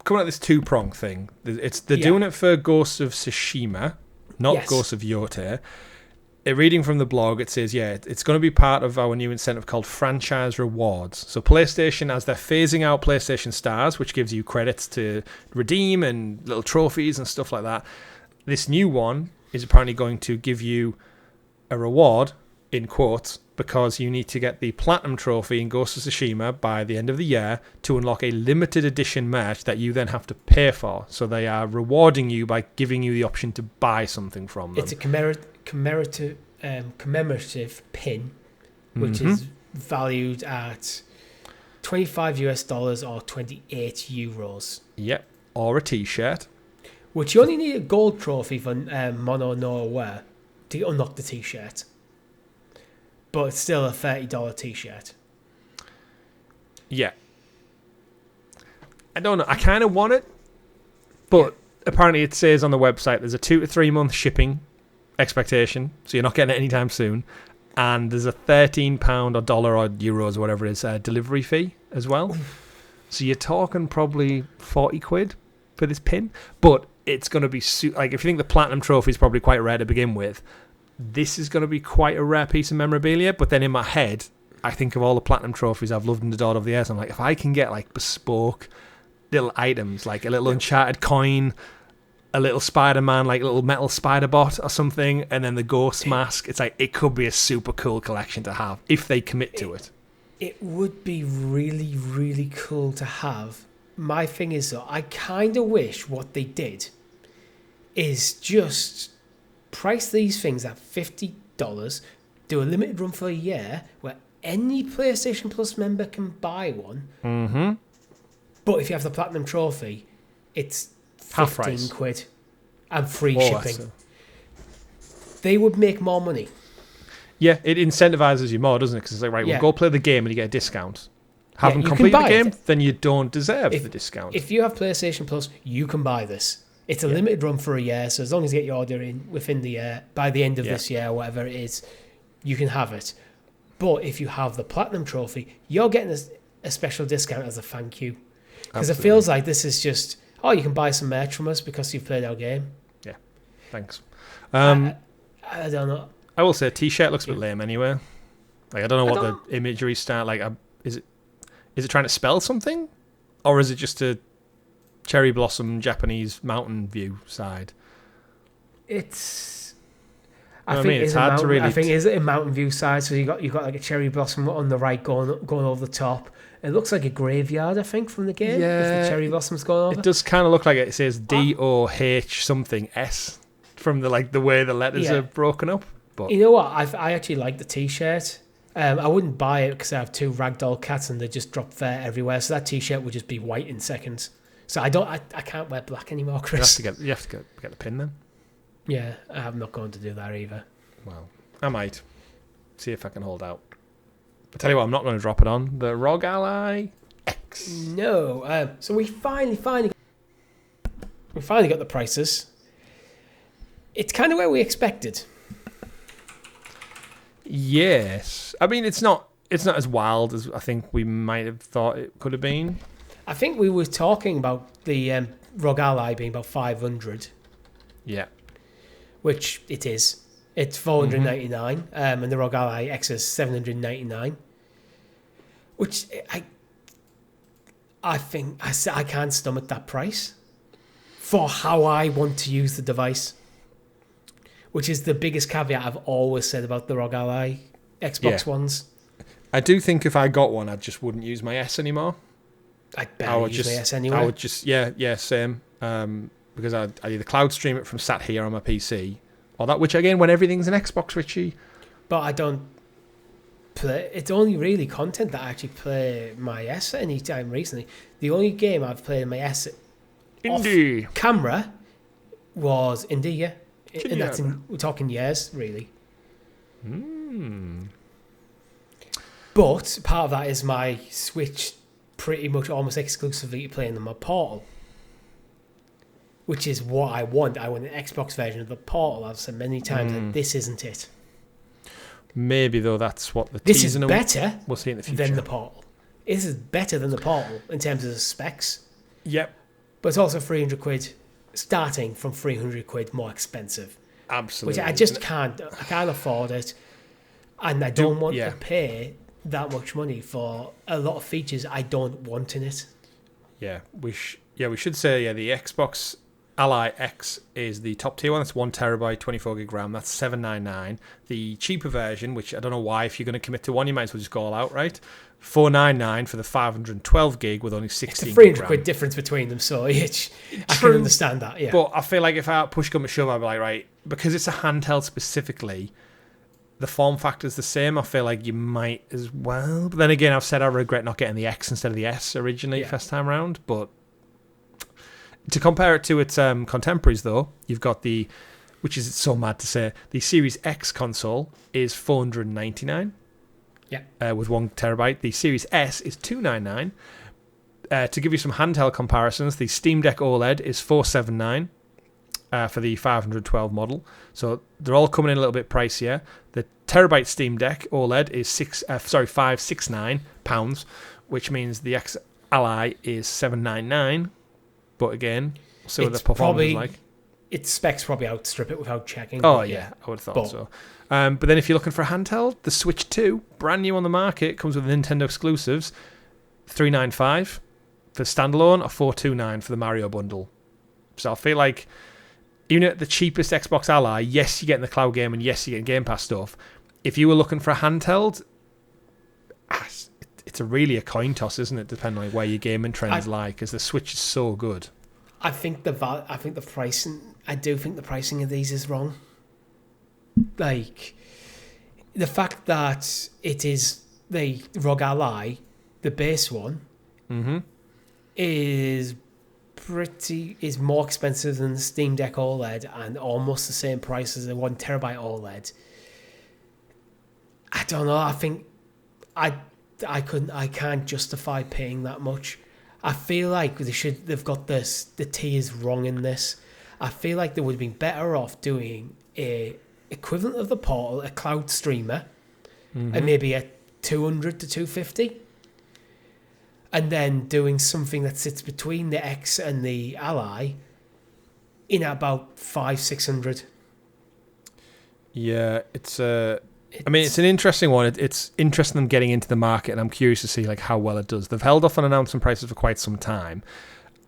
coming at this two-prong thing. They're doing it for Ghosts of Tsushima, not Ghosts of Yotei. Reading from the blog, it says, it's going to be part of our new incentive called Franchise Rewards. So PlayStation, as they're phasing out PlayStation Stars, which gives you credits to redeem and little trophies and stuff like that, this new one is apparently going to give you a reward, in quotes, because you need to get the Platinum Trophy in Ghost of Tsushima by the end of the year to unlock a limited edition merch that you then have to pay for. So they are rewarding you by giving you the option to buy something from them. It's a commemorative pin, which is valued at $25 or 28 euros. Yep, or a T-shirt. Which you only need a gold trophy for Mono No Aware to unlock the T-shirt. But it's still a $30 T-shirt. Yeah. I don't know. I kind of want it, but apparently it says on the website there's a 2 to 3 month shipping expectation, so you're not getting it anytime soon. And there's a £13 or dollar or euros or whatever it is delivery fee as well. So you're talking probably 40 quid for this pin. But it's going to be like, if you think the Platinum Trophy is probably quite rare to begin with, this is going to be quite a rare piece of memorabilia. But then in my head, I think of all the Platinum Trophies I've loved and adored over the years. I'm like, if I can get like bespoke, little items, like a little Uncharted coin, a little Spider-Man, like a little metal spider bot or something, and then the ghost mask. It's like, it could be a super cool collection to have if they commit to it. It would be really, really cool to have. My thing is, though, I kind of wish what they did is just price these things at $50, do a limited run for a year where any PlayStation Plus member can buy one. Mm-hmm. But if you have the Platinum Trophy, it's half 15 price quid and free Oh, shipping. They would make more money. Yeah, it incentivizes you more, doesn't it? Because it's like, right, Yeah. well, go play the game and you get a discount. Haven't you can completed the buy game, it. then you don't deserve the discount. If you have PlayStation Plus, you can buy this. It's a limited run for a year, so as long as you get your order in within the year, by the end of this year, whatever it is, you can have it. But if you have the Platinum Trophy, you're getting a special discount as a thank you. Because it feels like this is just, you can buy some merch from us because you've played our game. Yeah, thanks. I don't know. I will say a t-shirt looks a bit lame anyway. Like, I don't know what the imagery style, like, is it trying to spell something? Or is it just a cherry blossom Japanese mountain view side? It's... I think it's hard to really... I think it's a mountain view side, so you've got like a cherry blossom on the right going over the top. It looks like a graveyard, I think, from the game. Yeah. If the cherry blossoms going over. It does kind of look like it says D-O-H something S from the way the letters are broken up. But you know what? I actually like the t-shirt. I wouldn't buy it because I have 2 ragdoll cats and they just drop fare everywhere. So that t-shirt would just be white in seconds. So I can't wear black anymore, Chris. You have to get the pin then. Yeah, I'm not going to do that either. Well, I might see if I can hold out. I tell you what, I'm not going to drop it on the ROG Ally X. No, so we finally got the prices. It's kind of where we expected. Yes, I mean it's not as wild as I think we might have thought it could have been. I think we were talking about the ROG Ally being about 500. Yeah, which it is. It's 499, and the ROG Ally X is 799. Which I think I can't stomach that price for how I want to use the device. Which is the biggest caveat I've always said about the ROG Ally Xbox ones. I do think if I got one, I just wouldn't use my S anymore. I'd barely use my S anyway. I would just, same. Because I'd either cloud stream it from sat here on my PC, or that, which again, when everything's an Xbox, Richie. But I don't play. It's only really content that I actually play my S at any time recently. The only game I've played in my S Indie off camera was Indie, yeah. And that's we're talking years, really. But part of that is my Switch pretty much almost exclusively playing on my Portal. Which is what I want. I want an Xbox version of the Portal. I've said many times that this isn't it. Maybe, though, that's what the This is better we'll see in the future. than the Portal. This is better than the Portal in terms of the specs. Yep. But it's also 300 quid, starting from 300 quid more expensive. Absolutely. Which I just can't afford it. And I don't want to pay that much money for a lot of features I don't want in it. Yeah, we should say, the Xbox Ally X is the top tier one. That's 1 terabyte, 24 gig RAM. That's $799. The cheaper version, which I don't know why, if you're going to commit to one, you might as well just go all out, right? $499 for the 512 gig with only 16 It's a 300 quid difference between them, so I can understand that, yeah. But I feel like if I push come to shove, I'd be like, right, because it's a handheld specifically, the form factor's the same. I feel like you might as well. But then again, I've said I regret not getting the X instead of the S originally first time round. But to compare it to its contemporaries, though, you've got which is so mad to say, the Series X console is $499. Yeah. With 1 terabyte. The Series S is $299. To give you some handheld comparisons, the Steam Deck OLED is $479 for the 512 model. So they're all coming in a little bit pricier. The terabyte Steam Deck OLED is £569, which means the X Ally is $799. But again, so the performance is like. Its specs probably outstrip it without checking. Oh, yeah, I would have thought so. But then if you're looking for a handheld, the Switch 2, brand new on the market, comes with Nintendo exclusives, $395 for for standalone or $429 for the Mario bundle. So I feel like even at the cheapest Xbox Ally, yes, you're getting the cloud game and yes, you're getting Game Pass stuff. If you were looking for a handheld, it's really a coin toss, isn't it? Depending on where your gaming trends lie, because the Switch is so good. I think the pricing. I do think the pricing of these is wrong. Like the fact that it is the ROG Ally, the base one, is more expensive than the Steam Deck OLED and almost the same price as a 1 terabyte OLED. I don't know. I think I can't justify paying that much. I feel like they've got this. The T is wrong in this. I feel like they would have been better off doing a equivalent of the Portal, a cloud streamer, and maybe a 200 to 250, and then doing something that sits between the X and the Ally in about 500-600. Yeah, it's an interesting one. It's interesting them getting into the market, and I'm curious to see like how well it does. They've held off on announcing prices for quite some time.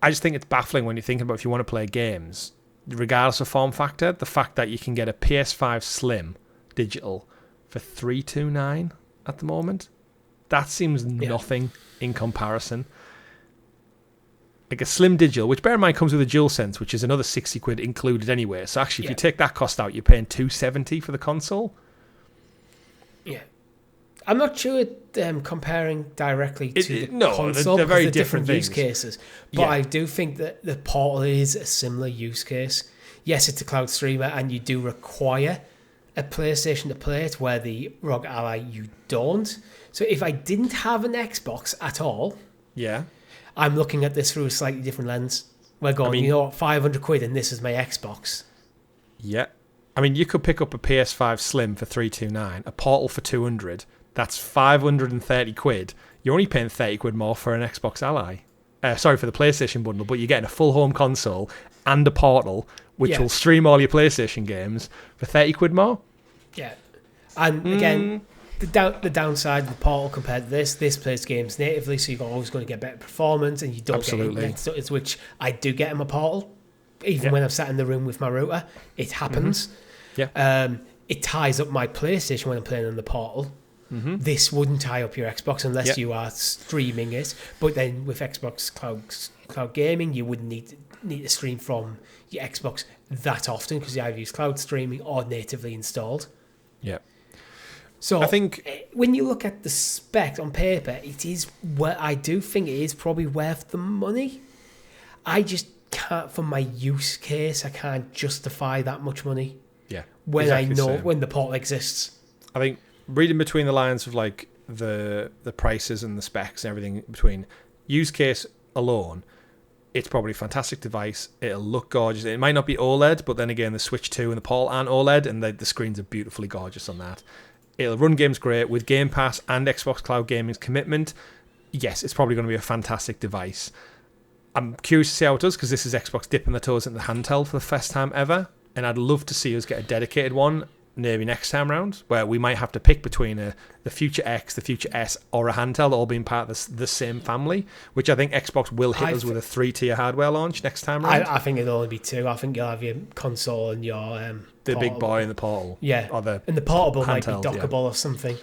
I just think it's baffling when you're thinking about if you want to play games, regardless of form factor, the fact that you can get a PS5 Slim digital for $329 at the moment. That seems nothing in comparison. Like a Slim digital, which bear in mind comes with a DualSense, which is another £60 included anyway. So actually, if you take that cost out, you're paying $270 for the console. Yeah, I'm not sure comparing directly to the console. They're very different things. Use cases. But I do think that the Portal is a similar use case. Yes, it's a cloud streamer, and you do require a PlayStation to play it, where the ROG Ally you don't. So if I didn't have an Xbox at all, I'm looking at this through a slightly different lens. We're going, £500 and this is my Xbox. Yeah. I mean, you could pick up a PS5 Slim for $329, a Portal for $200. That's £530. You're only paying £30 more for an Xbox Ally. For the PlayStation bundle, but you're getting a full home console and a Portal, which will stream all your PlayStation games for £30 more. Yeah. And again, the downside of the Portal compared to this plays games natively, so you're always going to get better performance, and you don't get it, which I do get in my Portal. Even when I've sat in the room with my router, it happens. It ties up my PlayStation when I'm playing on the Portal. This wouldn't tie up your Xbox unless you are streaming it. But then with Xbox Cloud Gaming, you wouldn't need to stream from your Xbox that often, because you either use cloud streaming or natively installed. Yeah. So I think when you look at the spec on paper, it is I do think it is probably worth the money. I just can't, for my use case, I can't justify that much money. Yeah. When I know when the Portal exists. I think reading between the lines of like the prices and the specs and everything between use case alone, it's probably a fantastic device. It'll look gorgeous. It might not be OLED, but then again, the Switch 2 and the Portal aren't OLED, and the screens are beautifully gorgeous on that. It'll run games great with Game Pass and Xbox Cloud Gaming's commitment. Yes, it's probably going to be a fantastic device. I'm curious to see how it does, because this is Xbox dipping their toes in the handheld for the first time ever, and I'd love to see us get a dedicated one maybe next time round, where we might have to pick between the Future X, the Future S, or a handheld, all being part of the same family, which I think Xbox will hit us with a 3-tier hardware launch next time round. I think it'll only be 2. I think you'll have your console and your the big boy and the Portal. Yeah, and the portable might be dockable or something.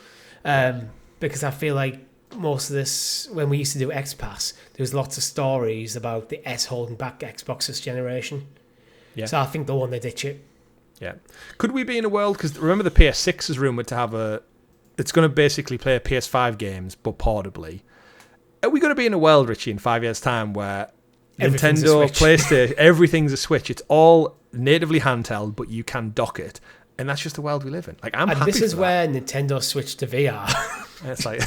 Because I feel like most of this, when we used to do XPass, there was lots of stories about the S holding back Xbox this generation. Yeah. So I think they'll want to ditch it. Yeah. Could we be in a world, because remember the PS6 is rumoured to have it's going to basically play PS5 games, but portably. Are we going to be in a world, Richie, in 5 years' time where Nintendo, PlayStation, everything's a Switch? It's all natively handheld, but you can dock it. And that's just the world we live in. Like, I'm happy this is where Nintendo switched to VR. It's like,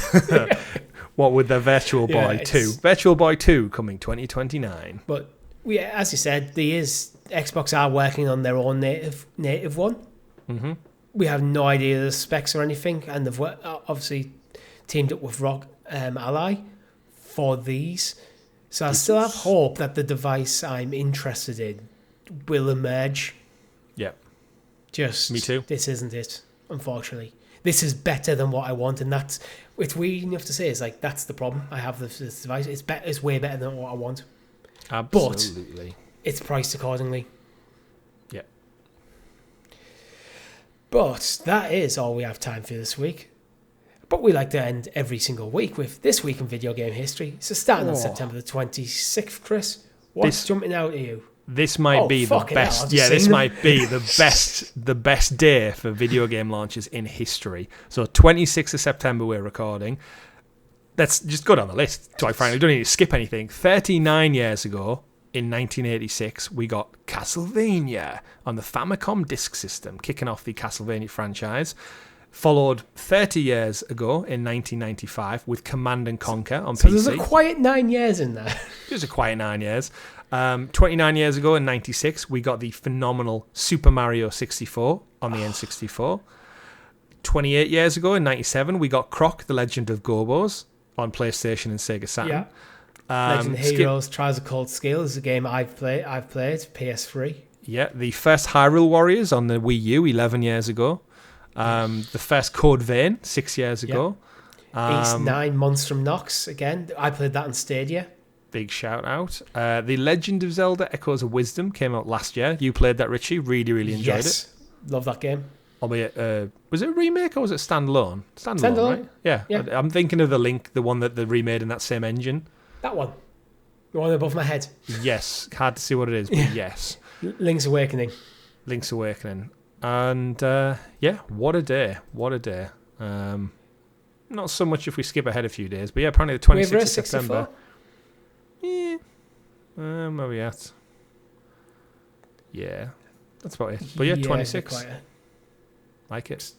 what with the Virtual Boy 2? Virtual Boy 2 coming 2029. But as you said, Xbox are working on their own native one. Mm-hmm. We have no idea the specs or anything, and they've obviously teamed up with ROG Ally for these. So I still have hope that the device I'm interested in will emerge. Yeah. Just me too. This isn't it, unfortunately. this is better than what I want, and that's it's weird enough to say. It's like that's the problem. I have this device. It's way better than what I want. Absolutely. But it's priced accordingly. Yeah. But that is all we have time for this week. But we like to end every single week with This Week in Video Game History. So starting on September the 26th, Chris, what's jumping out at you? This might be the best. Yeah, this might be the best day for video game launches in history. So 26th of September we're recording. Let's just go down the list. Quite frankly, we don't need to skip anything. 39 years ago, in 1986, we got Castlevania on the Famicom Disk System, kicking off the Castlevania franchise. Followed 30 years ago in 1995 with Command & Conquer on PC. So there's a quiet 9 years in there. There's a quiet 9 years. 29 years ago in 96, we got the phenomenal Super Mario 64 on the N64. 28 years ago in 97, we got Croc, The Legend of Gobos on PlayStation and Sega Saturn. Yeah. Legend Heroes, Trials of Cold Steel is a game I've played, PS3. Yeah, the first Hyrule Warriors on the Wii U 11 years ago. The first Code Vein 6 years ago. East 9 Months from Nox again. I played that on Stadia. Big shout out. The Legend of Zelda Echoes of Wisdom came out last year. You played that, Richie. Really, really enjoyed it. Love that game. Albeit, was it a remake or was it standalone? Standalone, right? Yeah. I'm thinking of the one that they remade in that same engine. That one. The one above my head. Yes. Hard to see what it is, but yes. Link's Awakening. And what a day. What a day. Not so much if we skip ahead a few days, but yeah, apparently the 26th of September. Yeah. Where are we at? Yeah. That's about it. But yeah, 26. Like it.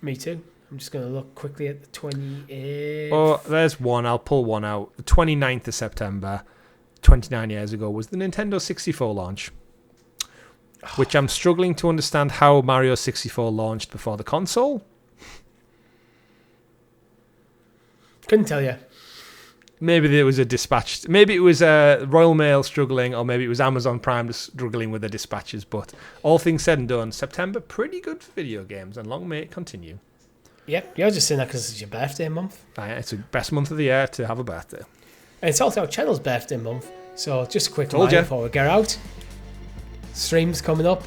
Me too. I'm just going to look quickly at the 28th. Oh, there's one. I'll pull one out. The 29th of September, 29 years ago, was the Nintendo 64 launch. Which I'm struggling to understand how Mario 64 launched before the console. Couldn't tell you. Maybe there was a dispatch. Maybe it was Royal Mail struggling, or maybe it was Amazon Prime struggling with the dispatches. But all things said and done, September pretty good for video games, and long may it continue. Yep, you're just saying that because it's your birthday month. It's the best month of the year to have a birthday. And it's also our channel's birthday month. So just a quick reminder before we get out. Streams coming up.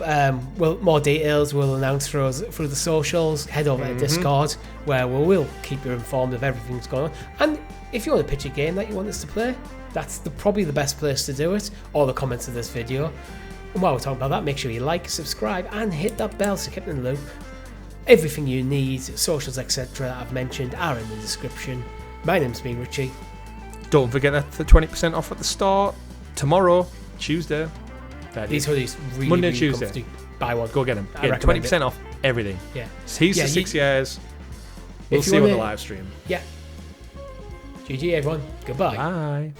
More details we'll announce through the socials. Head over to Discord, where we will keep you informed of everything that's going on. And if you want to pitch a game that you want us to play, that's probably the best place to do it. Or the comments of this video. And while we're talking about that, make sure you like, subscribe, and hit that bell so keep in the loop. Everything you need, socials, etc. that I've mentioned are in the description. My name's been Richie. Don't forget that the 20% off at the store tomorrow, Tuesday. These hoodies really, Monday, really Tuesday. comfy. Buy one. Go get them. Get 20% off everything. Yeah. He's for 6 years. We'll see you on the live stream. Yeah. GG everyone. Goodbye. Bye.